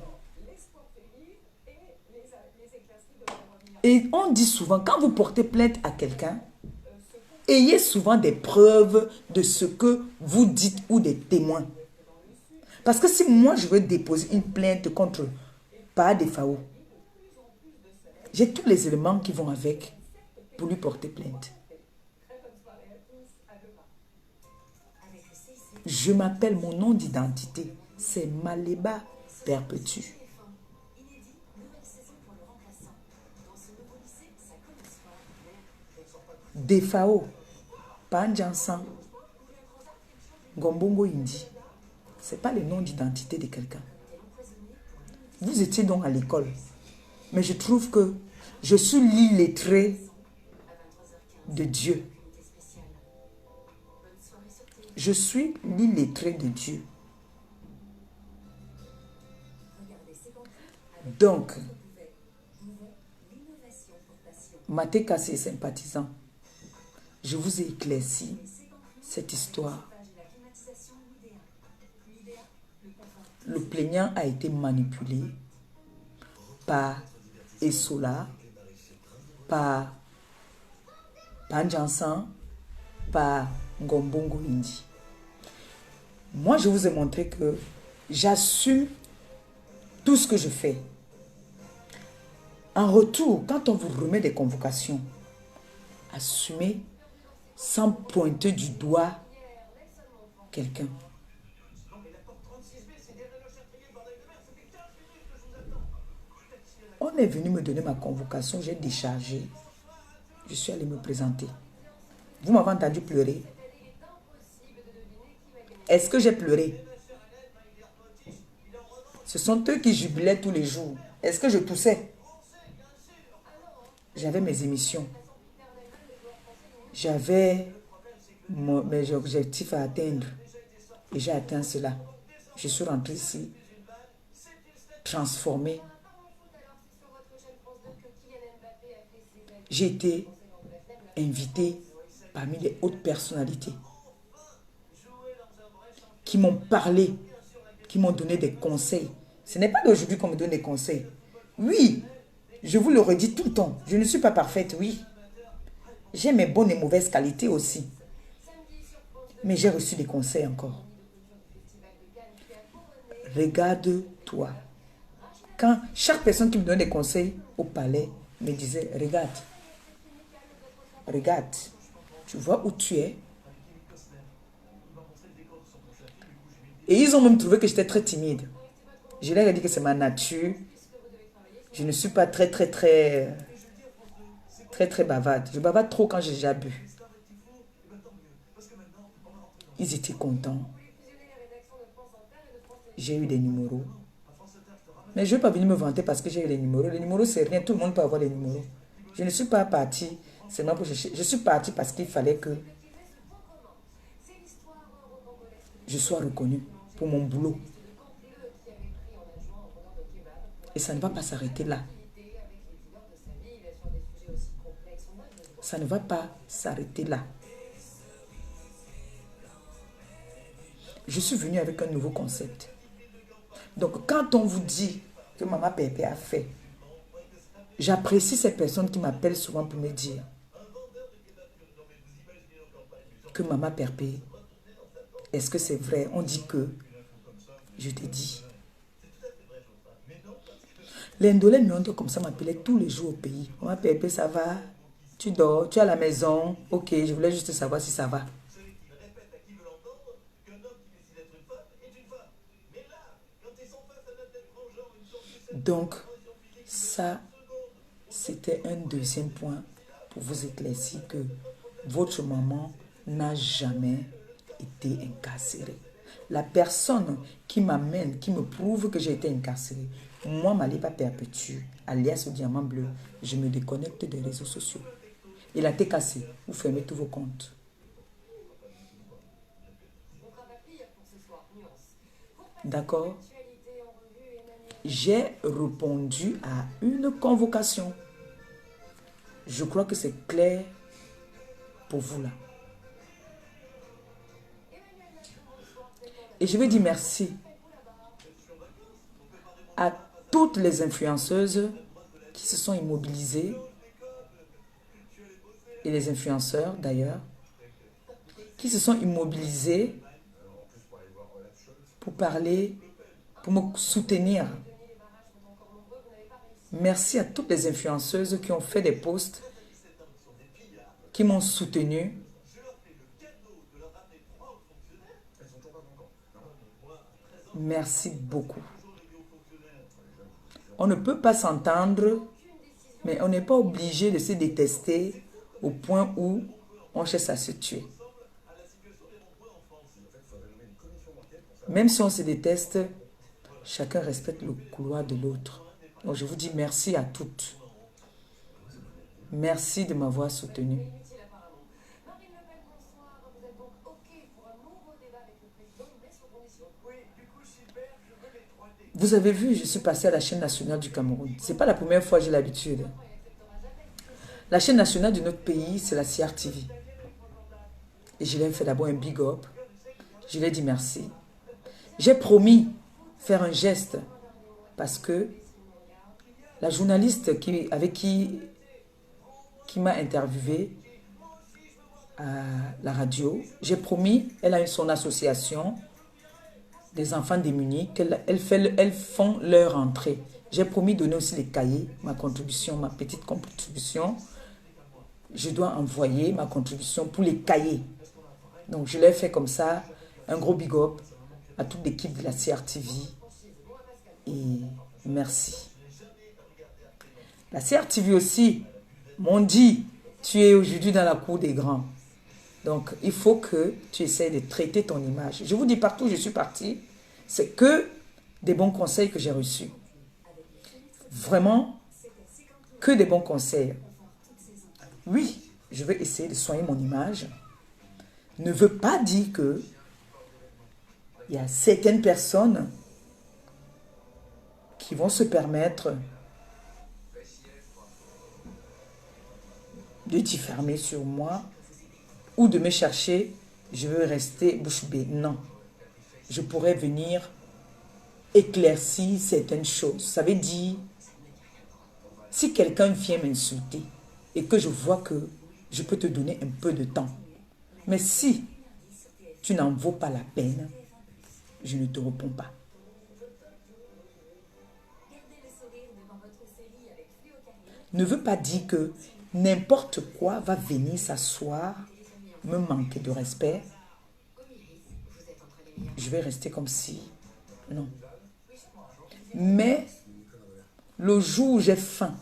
Et on dit souvent, quand vous portez plainte à quelqu'un, ayez souvent des preuves de ce que vous dites ou des témoins. Parce que si moi je veux déposer une plainte contre pas des FAO, j'ai tous les éléments qui vont avec pour lui porter plainte. Je m'appelle, mon nom d'identité, c'est Maléba Perpétue. Des FAO, Panjansan, Gombongo Indi. Ce n'est pas le nom d'identité de quelqu'un. Vous étiez donc à l'école. Mais je trouve que je suis l'illettré de Dieu. Je suis l'illettré de Dieu. Donc, Matéka, c'est sympathisant. Je vous ai éclairci cette histoire. Le plaignant a été manipulé par Essola, par Panjansan, par Ngombongo Indi. Moi, je vous ai montré que j'assume tout ce que je fais. En retour, quand on vous remet des convocations, assumez sans pointer du doigt quelqu'un. On est venu me donner ma convocation, j'ai déchargé. Je suis allé me présenter. Vous m'avez entendu pleurer? Est-ce que j'ai pleuré? Ce sont eux qui jubilaient tous les jours. Est-ce que je toussais? J'avais mes émissions. J'avais mes objectifs à atteindre. Et j'ai atteint cela. Je suis rentrée ici, transformée. J'ai été invitée parmi les hautes personnalités qui m'ont parlé, qui m'ont donné des conseils. Ce n'est pas d'aujourd'hui qu'on me donne des conseils. Oui, je vous le redis tout le temps. Je ne suis pas parfaite, oui. J'ai mes bonnes et mauvaises qualités aussi. Mais j'ai reçu des conseils encore. regarde-toi. Quand chaque personne qui me donne des conseils au palais me disait, regarde, regarde, tu vois où tu es. Et ils ont même trouvé que j'étais très timide. Je leur ai dit que c'est ma nature. Je ne suis pas très bavarde. Je bavarde trop quand j'ai déjà bu. Ils étaient contents. J'ai eu des numéros. Mais je ne vais pas venir me vanter parce que j'ai eu les numéros. Les numéros, c'est rien. Tout le monde peut avoir les numéros. Je ne suis pas partie seulement pour chercher. Je suis partie parce qu'il fallait que je sois reconnue pour mon boulot. Et ça ne va pas s'arrêter là. Ça ne va pas s'arrêter là. Je suis venue avec un nouveau concept. Donc, quand on vous dit que Maman Pépé a fait, j'apprécie ces personnes qui m'appellent souvent pour me dire que Maman Pépé, est-ce que c'est vrai? On dit que, je te dis. Les Ndolais Miondo comme ça m'appelaient tous les jours au pays. Maman Pépé, ça va? Tu dors? Tu es à la maison? Ok, je voulais juste savoir si ça va. Donc, ça, c'était un deuxième point pour vous éclaircir que votre maman n'a jamais été incarcérée. La personne qui m'amène, qui me prouve que j'ai été incarcérée, moi, ma pas perpétue, alias le diamant bleu, je me déconnecte des réseaux sociaux. Et la thé cassée, vous fermez tous vos comptes. D'accord? J'ai répondu à une convocation. Je crois que c'est clair pour vous là. Et je vais dire merci à toutes les influenceuses qui se sont immobilisées, et les influenceurs d'ailleurs, qui se sont immobilisés pour parler, pour me soutenir. Merci à toutes les influenceuses qui ont fait des posts, qui m'ont soutenu. Merci beaucoup. On ne peut pas s'entendre, mais on n'est pas obligé de se détester au point où on cherche à se tuer. Même si on se déteste, chacun respecte le couloir de l'autre. Donc je vous dis merci à toutes. Merci de m'avoir soutenu. Vous avez vu, je suis passée à la chaîne nationale du Cameroun. Ce n'est pas la première fois que j'ai l'habitude. La chaîne nationale de notre pays, c'est la CRTV. Et je leur ai fait d'abord un big up. Je leur ai dit merci. J'ai promis faire un geste parce que la journaliste avec qui m'a interviewé à la radio, j'ai promis, elle a son association des enfants démunis, elles font leur entrée. J'ai promis de donner aussi les cahiers, ma contribution, ma petite contribution. Je dois envoyer ma contribution pour les cahiers. Donc je l'ai fait comme ça, un gros big up à toute l'équipe de la CRTV. Et merci. La CRTV aussi m'ont dit, tu es aujourd'hui dans la cour des grands. Donc, il faut que tu essaies de traiter ton image. Je vous dis, partout où je suis partie, c'est que des bons conseils que j'ai reçus. Vraiment, que des bons conseils. Oui, je vais essayer de soigner mon image. Ne veut pas dire que il y a certaines personnes qui vont se permettre de diffamer sur moi ou de me chercher, je veux rester bouche bée. Non. Je pourrais venir éclaircir certaines choses. Ça veut dire, si quelqu'un vient m'insulter et que je vois que je peux te donner un peu de temps, mais si tu n'en vaux pas la peine, je ne te réponds pas. ne veut pas dire que n'importe quoi va venir s'asseoir, me manquer de respect. Je vais rester comme si... Non. Mais le jour où j'ai faim,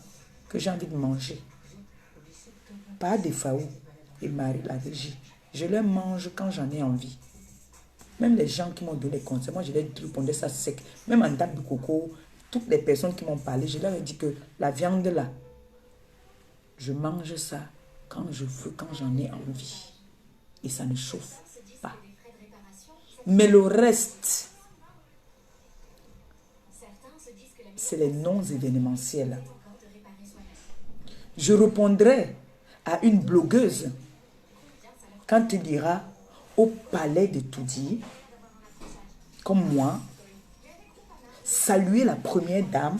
que j'ai envie de manger, pas des Faou et Marie la régie, je les mange quand j'en ai envie. Même les gens qui m'ont donné conseils, moi je leur répondais ça sec. Même en date de coco, toutes les personnes qui m'ont parlé, je leur ai dit que la viande là, je mange ça quand je veux, quand j'en ai envie. Et ça ne chauffe pas. Mais le reste, c'est les non-événementiels. Je répondrai à une blogueuse quand il ira au palais de Toudi, comme moi, saluer la première dame.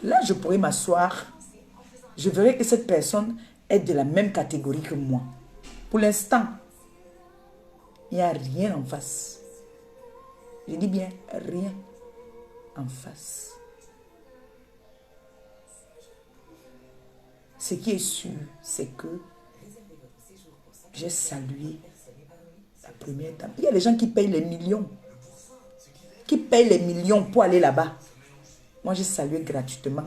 Là, je pourrais m'asseoir. Je verrai que cette personne est de la même catégorie que moi. Pour l'instant, il n'y a rien en face. Je dis bien rien en face. Ce qui est sûr, c'est que j'ai salué la première dame. Il y a des gens qui payent les millions. Qui payent les millions pour aller là-bas. Moi, j'ai salué gratuitement.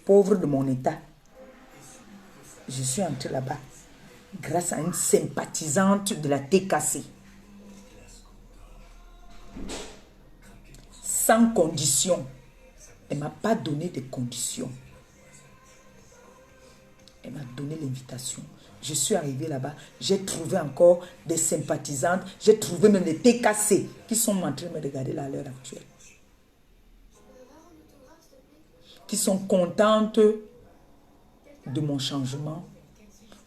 Pauvre de mon état. Je suis entrée là-bas grâce à une sympathisante de la TKC. Sans condition. Elle ne m'a pas donné de conditions. Elle m'a donné l'invitation. Je suis arrivée là-bas. J'ai trouvé encore des sympathisantes. J'ai trouvé même des TKC qui sont en train de me regarder là à l'heure actuelle. Qui sont contentes de mon changement.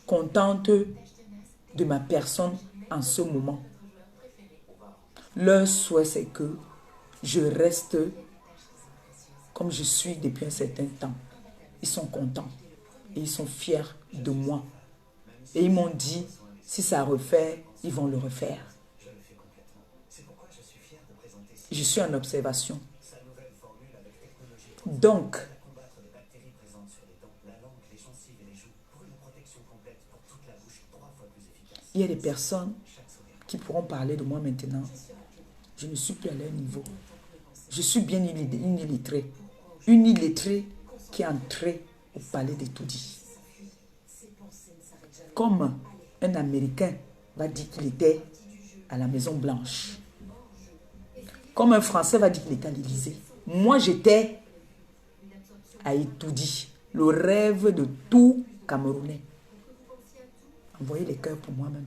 Contentes de ma personne en ce moment. Leur souhait, c'est que je reste comme je suis depuis un certain temps. Ils sont contents et ils sont fiers de moi. Et ils m'ont dit, si ça refait, ils vont le refaire. Je suis en observation. Donc, il y a des personnes qui pourront parler de moi maintenant. Je ne suis plus à leur niveau. Je suis bien une illettrée. Une illettrée qui est entrée au palais de Toudi. Comme un Américain va dire qu'il était à la Maison Blanche. Comme un Français va dire qu'il était à l'Élysée. Moi, j'étais à Toudi. Le rêve de tout Camerounais. Envoyez les cœurs pour moi-même.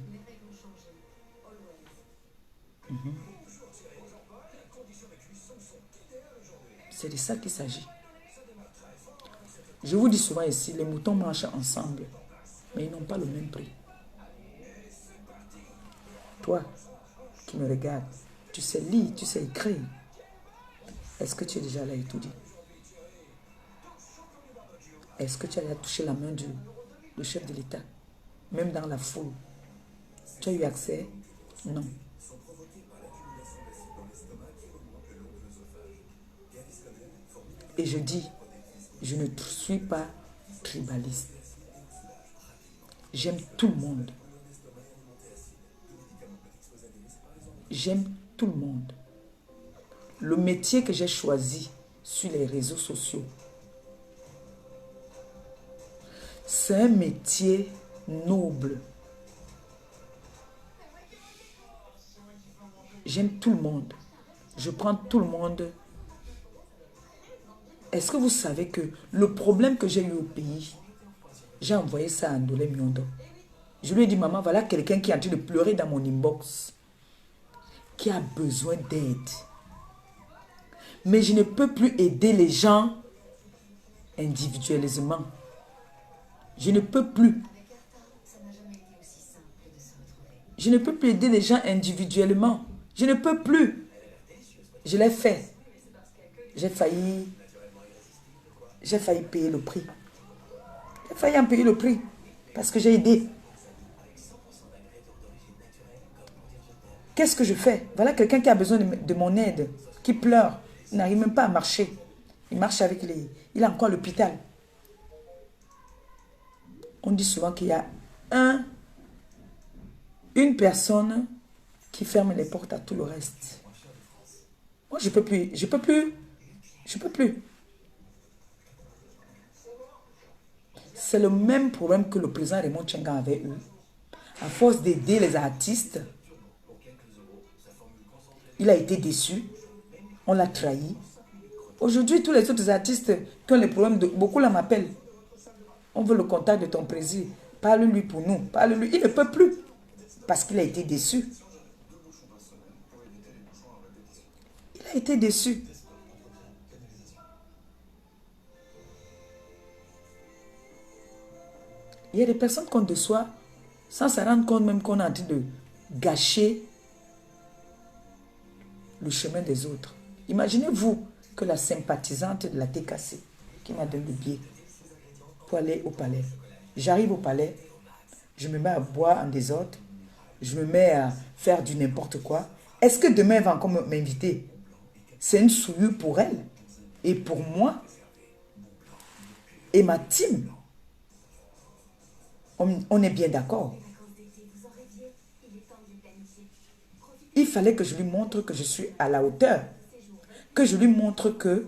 C'est de ça qu'il s'agit. Je vous dis souvent ici, les moutons marchent ensemble, mais ils n'ont pas le même prix. Toi, qui me regardes, tu sais lire, tu sais écrire. Est-ce que tu es déjà allé à Toudi? Est-ce que tu as touché la main du chef de l'État? Même dans la foule. Tu as eu accès? Non. Et je dis, je ne suis pas tribaliste. J'aime tout le monde. J'aime tout le monde. Le métier que j'ai choisi sur les réseaux sociaux, c'est un métier noble. J'aime tout le monde. Je prends tout le monde. Est-ce que vous savez que le problème que j'ai eu au pays, j'ai envoyé ça à Ndolé Miondo. Je lui ai dit, maman, voilà quelqu'un qui est en train de pleurer dans mon inbox, qui a besoin d'aide. Mais je ne peux plus aider les gens individuellement. Je ne peux plus. Je ne peux plus aider les gens individuellement. Je ne peux plus. Je l'ai fait. J'ai failli payer le prix. J'ai failli en payer le prix parce que j'ai aidé. Qu'est-ce que je fais? Voilà quelqu'un qui a besoin de mon aide, qui pleure, il n'arrive même pas à marcher. Il marche avec les... Il est encore à l'hôpital. On dit souvent qu'il y a une personne qui ferme les portes à tout le reste. Moi, je peux plus. Je peux plus. Je peux plus. C'est le même problème que le président Raymond Tchenga avait eu. À force d'aider les artistes, il a été déçu. On l'a trahi. Aujourd'hui, tous les autres artistes qui ont les problèmes, beaucoup là m'appellent. On veut le contact de ton président. Parle-lui pour nous. Parle-lui. Il ne peut plus. Parce qu'il a été déçu. Il a été déçu. Il y a des personnes qu'on déçoit sans se rendre compte même qu'on est en train de gâcher le chemin des autres. Imaginez-vous que la sympathisante de la TKC qui m'a donné le billet pour aller au palais. J'arrive au palais, je me mets à boire en désordre, je me mets à faire du n'importe quoi. Est-ce que demain elle va encore m'inviter? C'est une souillure pour elle et pour moi et ma team. On est bien d'accord. Il fallait que je lui montre que je suis à la hauteur. Que je lui montre que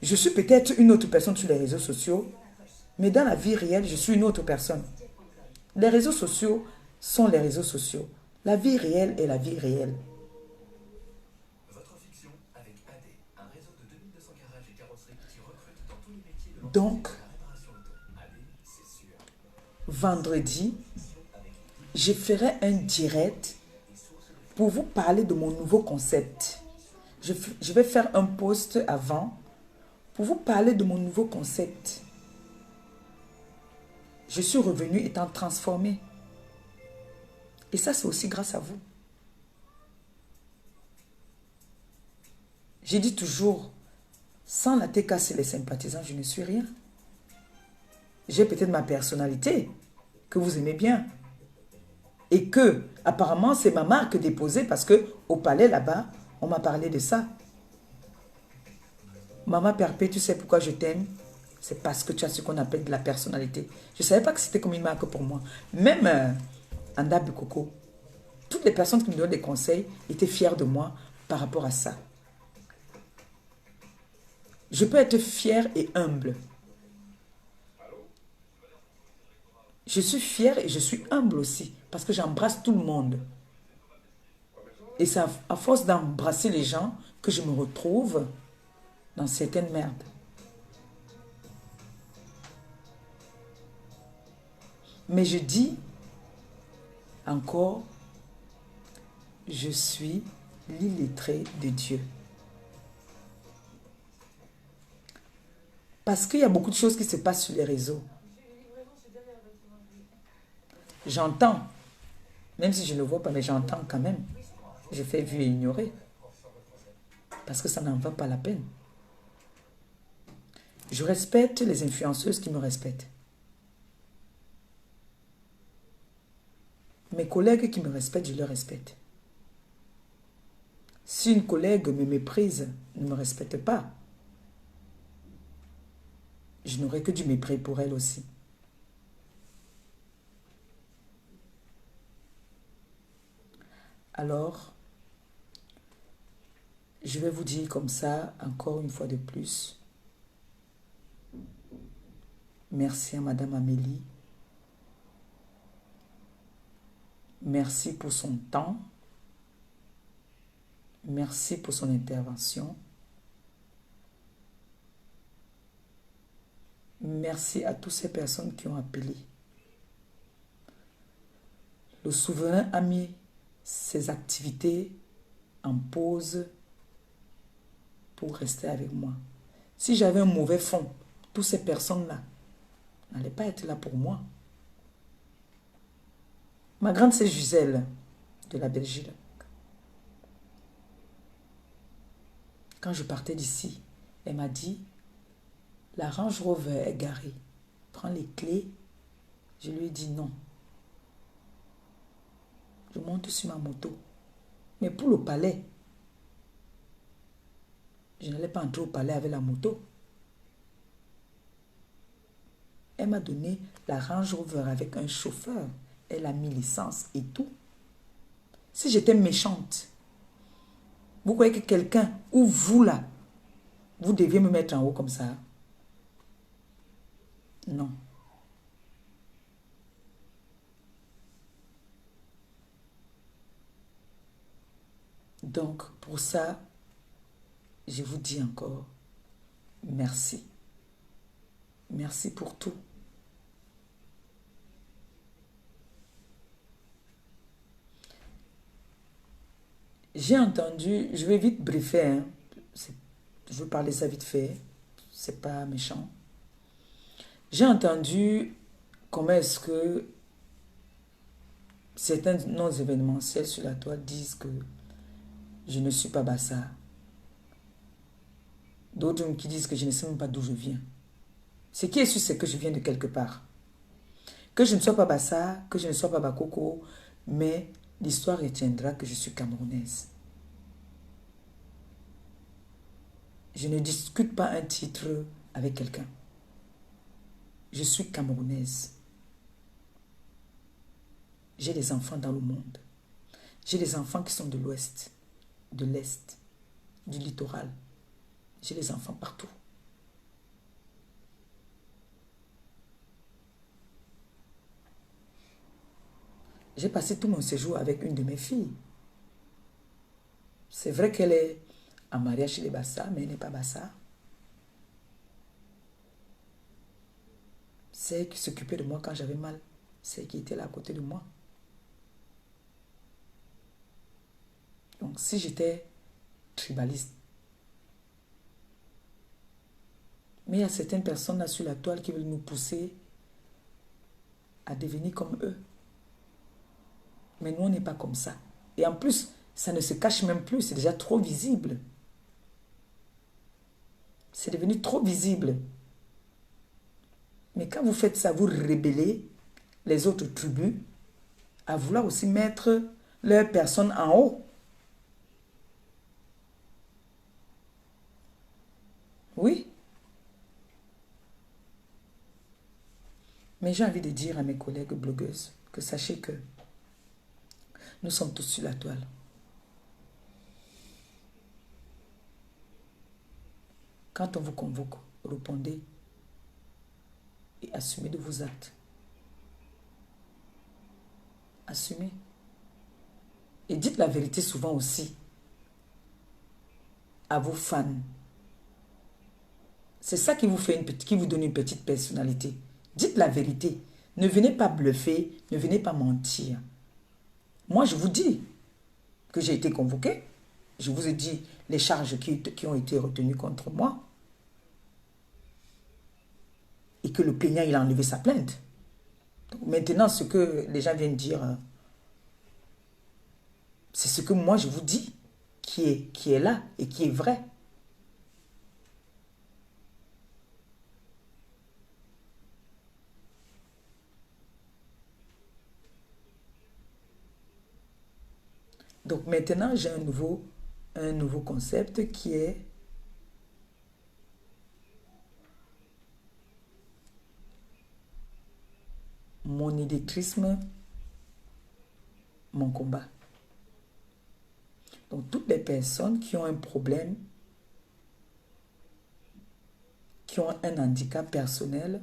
je suis peut-être une autre personne sur les réseaux sociaux, mais dans la vie réelle, je suis une autre personne. Les réseaux sociaux sont les réseaux sociaux. La vie réelle est la vie réelle. Donc, vendredi, je ferai un direct pour vous parler de mon nouveau concept. Je vais faire un post avant pour vous parler de mon nouveau concept. Je suis revenu étant transformé. Et ça, c'est aussi grâce à vous. J'ai dit toujours, sans la TKC et les sympathisants, je ne suis rien. J'ai peut-être ma personnalité que vous aimez bien. Et que, apparemment, c'est ma marque déposée parce que au palais, là-bas, on m'a parlé de ça. Maman Perpé, tu sais pourquoi je t'aime? C'est parce que tu as ce qu'on appelle de la personnalité. Je ne savais pas que c'était comme une marque pour moi. Même Anda Bukoko, toutes les personnes qui me donnent des conseils étaient fières de moi par rapport à ça. Je peux être fière et humble. Je suis fière et je suis humble aussi parce que j'embrasse tout le monde. Et c'est à force d'embrasser les gens que je me retrouve dans certaines merdes. Mais je dis encore, je suis l'illettré de Dieu. Parce qu'il y a beaucoup de choses qui se passent sur les réseaux. J'entends, même si je ne le vois pas, mais j'entends quand même. Je fais vu et ignorer. Parce que ça n'en va pas la peine. Je respecte les influenceuses qui me respectent. Mes collègues qui me respectent, je les respecte. Si une collègue me méprise, ne me respecte pas, je n'aurai que du mépris pour elle aussi. Alors, je vais vous dire comme ça, encore une fois de plus, merci à Madame Amélie. Merci pour son temps. Merci pour son intervention. Merci à toutes ces personnes qui ont appelé. Le souverain a mis ses activités en pause pour rester avec moi. Si j'avais un mauvais fond, toutes ces personnes-là n'allaient pas être là pour moi. Ma grande sœur Gisèle de la Belgique, quand je partais d'ici, elle m'a dit, la Range Rover est garée. Prends les clés. Je lui ai dit non. Je monte sur ma moto. Mais pour le palais, Je n'allais pas entrer au palais avec la moto. Elle m'a donné la Range Rover avec un chauffeur. Elle a mis l'essence et tout. Si j'étais méchante, vous croyez que quelqu'un, ou vous là, vous deviez me mettre en haut comme ça? Non. Donc, pour ça, je vous dis encore, merci. Merci pour tout. J'ai entendu, je vais vite briefer, hein. Je veux parler ça vite fait, c'est pas méchant. J'ai entendu comment est-ce que certains non événementiels sur la toile disent que je ne suis pas Bassa. D'autres qui disent que je ne sais même pas d'où je viens. Ce qui est sûr, c'est que je viens de quelque part. Que je ne sois pas Bassa, que je ne sois pas Bakoko, mais l'histoire retiendra que je suis camerounaise. Je ne discute pas un titre avec quelqu'un. Je suis camerounaise. J'ai des enfants dans le monde. J'ai des enfants qui sont de l'ouest, de l'est, du littoral. J'ai des enfants partout. J'ai passé tout mon séjour avec une de mes filles. C'est vrai qu'elle est en mariage chez les Bassa, mais elle n'est pas Bassa. C'est elle qui s'occupait de moi quand j'avais mal. C'est elle qui était là à côté de moi. Donc, si j'étais tribaliste, mais il y a certaines personnes là sur la toile qui veulent nous pousser à devenir comme eux. Mais nous, on n'est pas comme ça. Et en plus, ça ne se cache même plus. C'est déjà trop visible. C'est devenu trop visible. Mais quand vous faites ça, vous rébellez les autres tribus à vouloir aussi mettre leurs personnes en haut. Oui. Mais j'ai envie de dire à mes collègues blogueuses que sachez que nous sommes tous sur la toile. Quand on vous convoque, répondez et assumez de vos actes. Assumez. Et dites la vérité souvent aussi à vos fans. C'est ça qui vous fait qui vous donne une petite personnalité. Dites la vérité. Ne venez pas bluffer, ne venez pas mentir. Moi, je vous dis que j'ai été convoqué. Je vous ai dit les charges qui ont été retenues contre moi. Et que le plaignant, il a enlevé sa plainte. Donc, maintenant, ce que les gens viennent dire, c'est ce que moi, je vous dis, qui est là et qui est vrai. Donc maintenant, j'ai un nouveau concept qui est mon idétrisme, mon combat. Donc toutes les personnes qui ont un problème, qui ont un handicap personnel,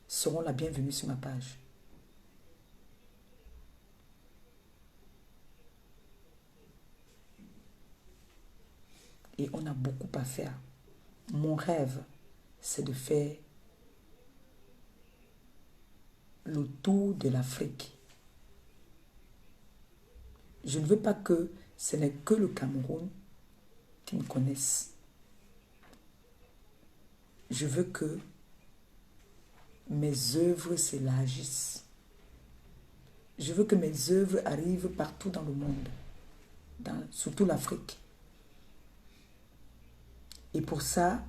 seront la bienvenue sur ma page. Et on a beaucoup à faire. Mon rêve, c'est de faire le tour de l'Afrique. Je ne veux pas que ce n'est que le Cameroun qui me connaisse. Je veux que mes œuvres s'élargissent. Je veux que mes œuvres arrivent partout dans le monde, surtout l'Afrique. Et pour ça,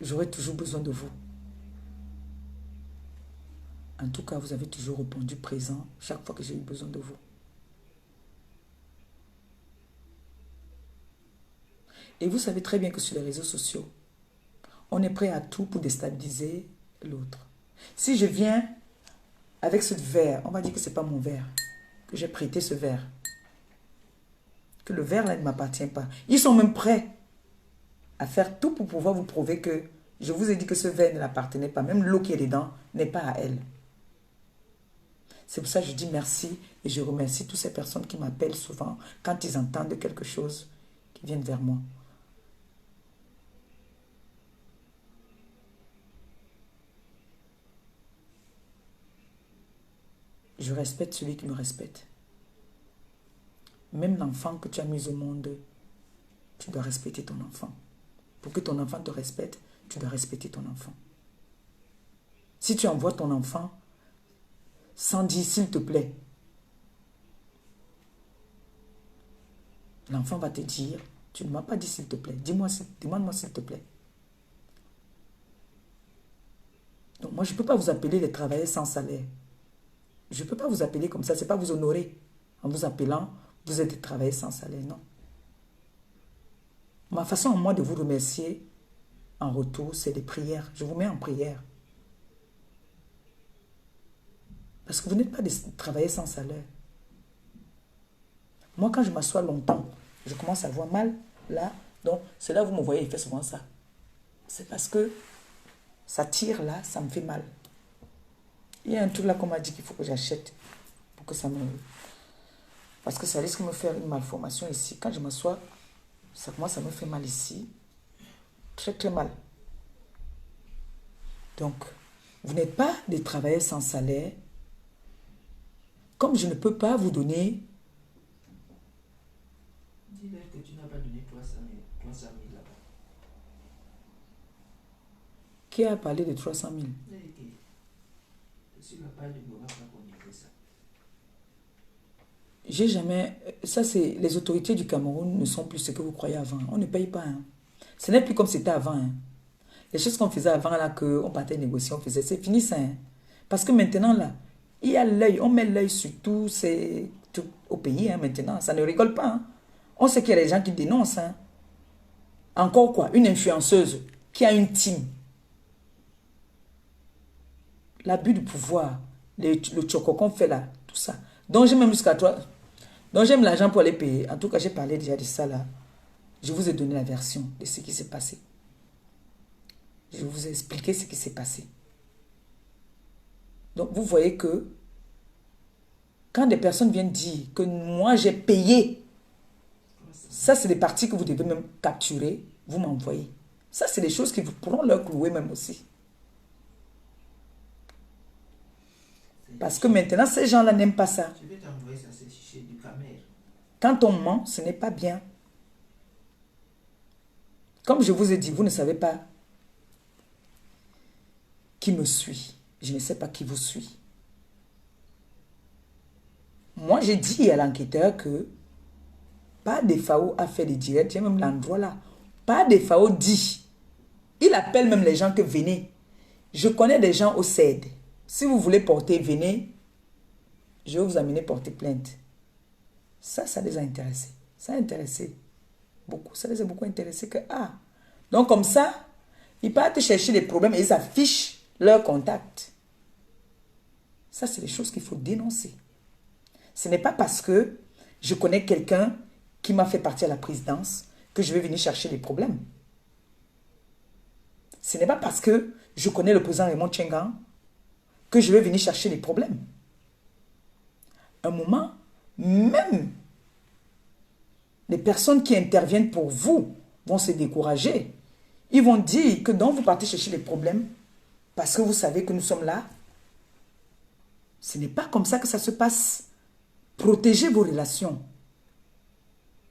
j'aurai toujours besoin de vous. En tout cas, vous avez toujours répondu présent chaque fois que j'ai eu besoin de vous. Et vous savez très bien que sur les réseaux sociaux, on est prêt à tout pour déstabiliser l'autre. Si je viens avec ce verre, on va dire que ce n'est pas mon verre, que j'ai prêté ce verre, que le verre là ne m'appartient pas. Ils sont même prêts à faire tout pour pouvoir vous prouver que je vous ai dit que ce verre ne l'appartenait pas. Même l'eau qui est dedans n'est pas à elle. C'est pour ça que je dis merci et je remercie toutes ces personnes qui m'appellent souvent quand ils entendent quelque chose qui vient vers moi. Je respecte celui qui me respecte. Même l'enfant que tu as mis au monde, tu dois respecter ton enfant. Pour que ton enfant te respecte, tu dois respecter ton enfant. Si tu envoies ton enfant sans dire s'il te plaît, l'enfant va te dire, tu ne m'as pas dit s'il te plaît, demande-moi s'il te plaît. Donc moi je ne peux pas vous appeler les travailleurs sans salaire. Je ne peux pas vous appeler comme ça, ce n'est pas vous honorer. En vous appelant, vous êtes des travailleurs sans salaire, non. Ma façon à moi de vous remercier en retour, c'est des prières. Je vous mets en prière. Parce que vous n'êtes pas des travailleurs sans salaire. Moi, quand je m'assois longtemps, je commence à avoir mal, là. Donc, c'est là où vous me voyez, il fait souvent ça. C'est parce que ça tire là, ça me fait mal. Il y a un truc là qu'on m'a dit qu'il faut que j'achète pour que ça me... Parce que ça risque de me faire une malformation ici. Quand je m'assois, moi, ça me fait mal ici. Très, très mal. Donc, vous n'êtes pas des travailleurs sans salaire. Comme je ne peux pas vous donner... Dis-leur que tu n'as pas donné 300 000 là-bas. Qui a parlé de 300 000? Sur la page de Boba, qu'on écrit ça. J'ai jamais... Ça, c'est... Les autorités du Cameroun ne sont plus ce que vous croyez avant. On ne paye pas. Hein. Ce n'est plus comme c'était avant. Hein. Les choses qu'on faisait avant, là, qu'on partait négocier, on faisait, c'est fini ça. Hein. Parce que maintenant, là, il y a l'œil. On met l'œil sur tout, tout au pays, hein, maintenant. Ça ne rigole pas. Hein. On sait qu'il y a des gens qui dénoncent. Hein. Encore quoi? Une influenceuse qui a une team. L'abus du pouvoir, le choco qu'on fait là, tout ça. Donc j'ai même jusqu'à toi. Donc j'aime l'argent pour aller payer. En tout cas, j'ai parlé déjà de ça là. Je vous ai donné la version de ce qui s'est passé. Je vous ai expliqué ce qui s'est passé. Donc vous voyez que quand des personnes viennent dire que moi j'ai payé, ça c'est des parties que vous devez même capturer, vous m'envoyez. Ça c'est des choses qui vous pourront leur clouer même aussi. Parce que maintenant, ces gens-là n'aiment pas ça. Je vais t'envoyer ça, c'est chez du Camer. Quand on ment, ce n'est pas bien. Comme je vous ai dit, vous ne savez pas qui me suit. Je ne sais pas qui vous suit. Moi, j'ai dit à l'enquêteur que pas de FAO a fait des directs. J'ai même l'endroit là. Pas de FAO dit. Il appelle même les gens que venez. Je connais des gens au CED. Si vous voulez porter, venez. Je vais vous amener porter plainte. Ça les a intéressés. Ça a intéressé beaucoup. Ça les a beaucoup intéressés que, donc comme ça, ils partent chercher des problèmes et ils affichent leur contact. Ça, c'est des choses qu'il faut dénoncer. Ce n'est pas parce que je connais quelqu'un qui m'a fait partie à la présidence que je vais venir chercher des problèmes. Ce n'est pas parce que je connais le président Raymond Tchengan que je vais venir chercher des problèmes. Un moment, même les personnes qui interviennent pour vous vont se décourager. Ils vont dire que donc vous partez chercher des problèmes parce que vous savez que nous sommes là. Ce n'est pas comme ça que ça se passe. Protégez vos relations.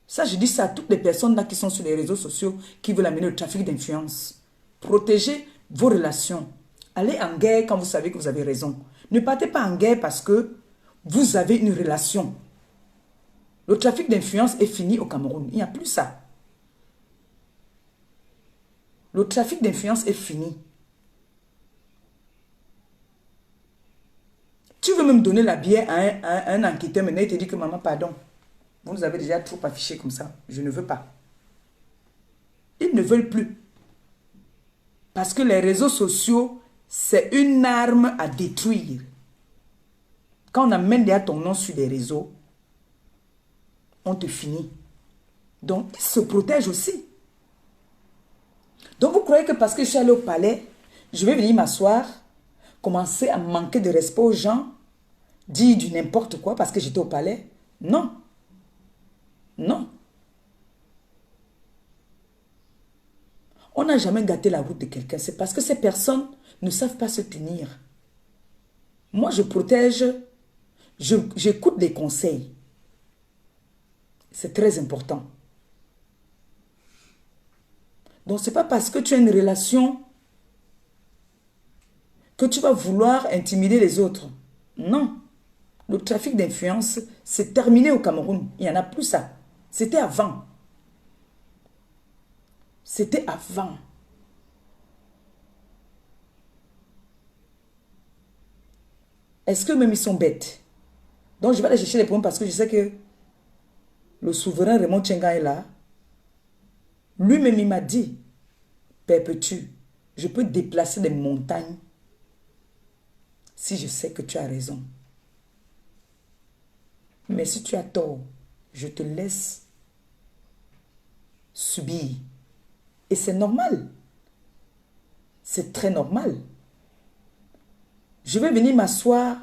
Ça, je dis ça à toutes les personnes là qui sont sur les réseaux sociaux qui veulent amener le trafic d'influence. Protégez vos relations. Allez en guerre quand vous savez que vous avez raison. Ne partez pas en guerre parce que vous avez une relation. Le trafic d'influence est fini au Cameroun. Il n'y a plus ça. Le trafic d'influence est fini. Tu veux même donner la bière à un enquêteur, maintenant il te dit que maman, pardon. Vous nous avez déjà trop affiché comme ça. Je ne veux pas. Ils ne veulent plus. Parce que les réseaux sociaux, c'est une arme à détruire. Quand on amène déjà ton nom sur les réseaux, on te finit. Donc, ils se protègent aussi. Donc, vous croyez que parce que je suis allée au palais, je vais venir m'asseoir, commencer à manquer de respect aux gens, dire du n'importe quoi parce que j'étais au palais? Non. Non. On n'a jamais gâté la route de quelqu'un. C'est parce que ces personnes ne savent pas se tenir. Moi, je protège, j'écoute des conseils. C'est très important. Donc, ce n'est pas parce que tu as une relation que tu vas vouloir intimider les autres. Non. Le trafic d'influence, c'est terminé au Cameroun. Il n'y en a plus ça. C'était avant. C'était avant. Est-ce que même ils sont bêtes? Donc, je vais aller chercher les problèmes parce que je sais que le souverain Raymond Tchenga est là. Lui-même, il m'a dit, perpétue, je peux déplacer des montagnes si je sais que tu as raison. Mais si tu as tort, je te laisse subir. Et c'est normal. C'est très normal. Je vais venir m'asseoir.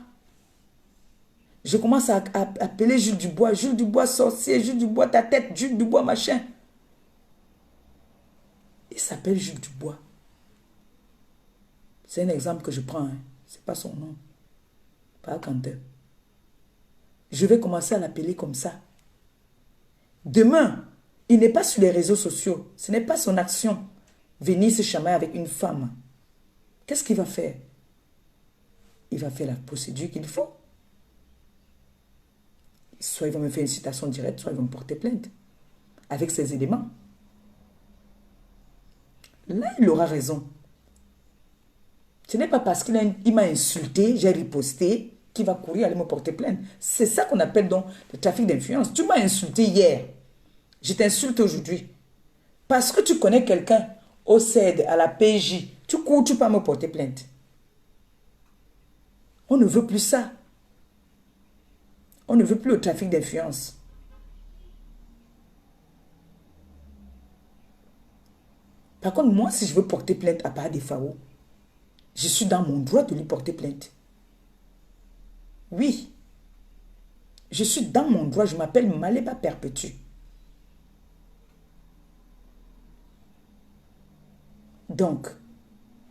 Je commence à appeler Jules Dubois sorcier, Jules Dubois ta tête, Jules Dubois machin. Il s'appelle Jules Dubois. C'est un exemple que je prends. Hein. Ce n'est pas son nom. Pas Quentin. Je vais commencer à l'appeler comme ça. Demain, il n'est pas sur les réseaux sociaux. Ce n'est pas son action. Venir se chamailler avec une femme. Qu'est-ce qu'il va faire? Il va faire la procédure qu'il faut. Soit il va me faire une citation directe, soit il va me porter plainte. Avec ces éléments. Là, il aura raison. Ce n'est pas parce qu'il m'a insulté, j'ai riposté, qu'il va courir aller me porter plainte. C'est ça qu'on appelle donc le trafic d'influence. Tu m'as insulté hier. Je t'insulte aujourd'hui. Parce que tu connais quelqu'un au CED, à la PJ, tu cours, tu peux me porter plainte. On ne veut plus ça. On ne veut plus le trafic d'influence. Par contre, moi, si je veux porter plainte à part des FAO, je suis dans mon droit de lui porter plainte. Oui. Je suis dans mon droit. Je m'appelle Maléba Perpétue. Donc,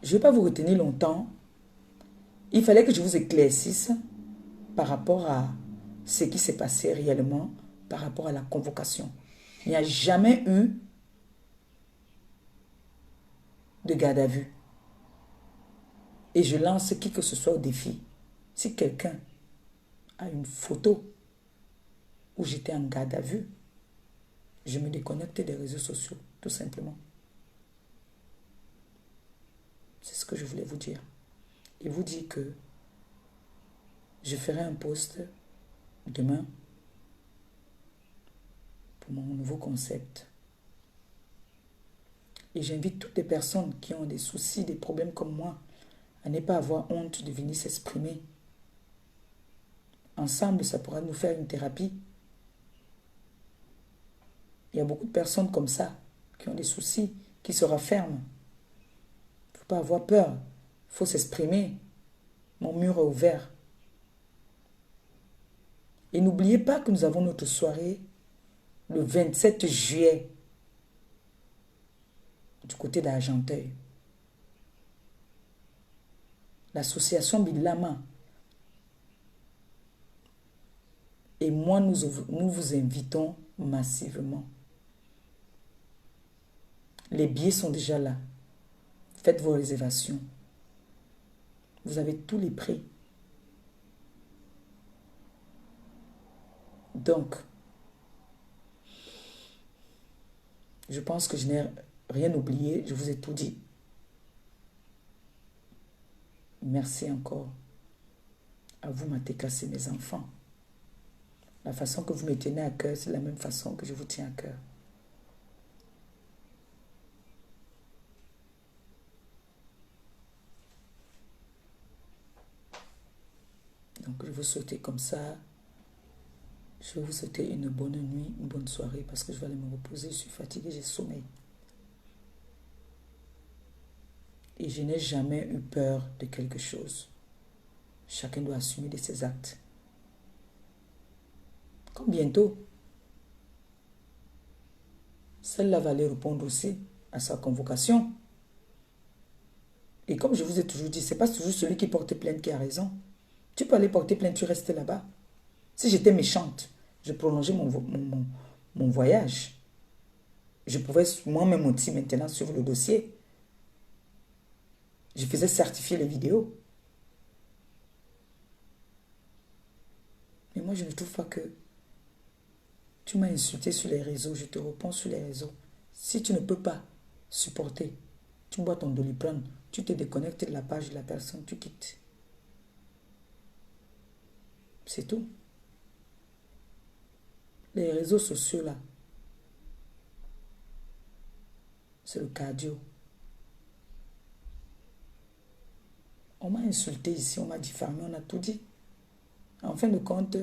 je ne vais pas vous retenir longtemps. Il fallait que je vous éclaircisse par rapport à ce qui s'est passé réellement, par rapport à la convocation. Il n'y a jamais eu de garde à vue. Et je lance qui que ce soit au défi. Si quelqu'un a une photo où j'étais en garde à vue, je me déconnecte des réseaux sociaux, tout simplement. C'est ce que je voulais vous dire. Et vous dire que je ferai un post demain pour mon nouveau concept. Et j'invite toutes les personnes qui ont des soucis, des problèmes comme moi, à ne pas avoir honte de venir s'exprimer. Ensemble, ça pourra nous faire une thérapie. Il y a beaucoup de personnes comme ça, qui ont des soucis, qui se referment. Il ne faut pas avoir peur. Il faut s'exprimer. Mon mur est ouvert. Et n'oubliez pas que nous avons notre soirée le 27 juillet du côté d'Argenteuil. L'association Bilama et moi, nous vous invitons massivement. Les billets sont déjà là. Faites vos réservations. Vous avez tous les prix. Donc, je pense que je n'ai rien oublié. Je vous ai tout dit. Merci encore. À vous, Mateka, c'est mes enfants. La façon que vous me tenez à cœur, c'est la même façon que je vous tiens à cœur. Donc, je vous souhaite comme ça. Je vais vous souhaiter une bonne nuit, une bonne soirée parce que je vais aller me reposer. Je suis fatiguée, j'ai sommeil. Et je n'ai jamais eu peur de quelque chose. Chacun doit assumer de ses actes. Comme bientôt, celle-là va aller répondre aussi à sa convocation. Et comme je vous ai toujours dit, ce n'est pas toujours celui qui porte plainte qui a raison. Tu peux aller porter plainte, tu restes là-bas. Si j'étais méchante, je prolongeais mon voyage. Je pouvais moi-même aussi maintenant suivre le dossier. Je faisais certifier les vidéos. Mais moi, je ne trouve pas que tu m'as insulté sur les réseaux, je te réponds sur les réseaux. Si tu ne peux pas supporter, tu bois ton Doliprane, tu te déconnectes de la page de la personne, tu quittes. C'est tout. Les réseaux sociaux là, c'est le cardio. On m'a insulté ici, on m'a diffamé, on a tout dit. En fin de compte,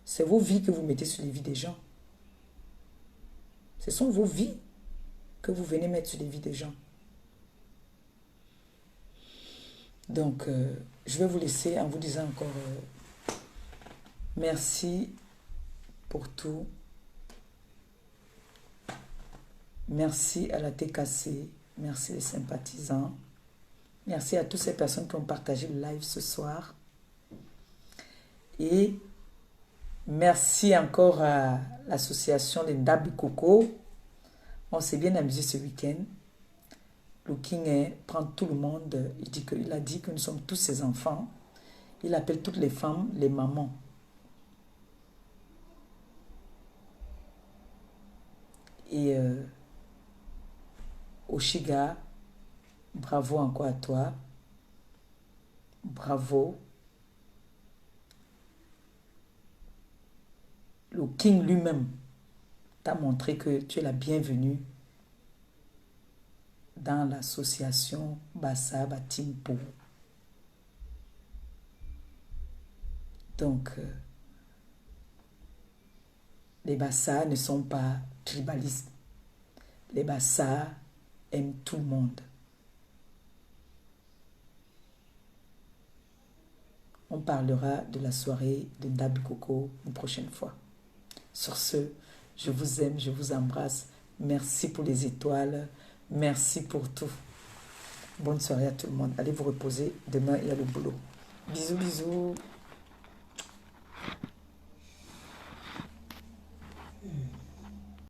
c'est vos vies que vous mettez sur les vies des gens. Ce sont vos vies que vous venez mettre sur les vies des gens. Donc, je vais vous laisser en vous disant encore merci pour tout. Merci à la TKC. Merci les sympathisants. Merci à toutes ces personnes qui ont partagé le live ce soir. Et merci encore à l'association des Ndabi Coco. On s'est bien amusé ce week-end. Looking prend tout le monde. Il a dit que nous sommes tous ses enfants. Il appelle toutes les femmes les mamans. Et Oshiga, bravo encore à toi. Bravo. Le King lui-même t'a montré que tu es la bienvenue dans l'association Bassa Batimpo. Donc, les Bassa ne sont pas tribalistes. Les Bassa aiment tout le monde. On parlera de la soirée de Ndabi Coco une prochaine fois. Sur ce, je vous aime, je vous embrasse. Merci pour les étoiles. Merci pour tout. Bonne soirée à tout le monde. Allez vous reposer. Demain, il y a le boulot. Bisous, bisous.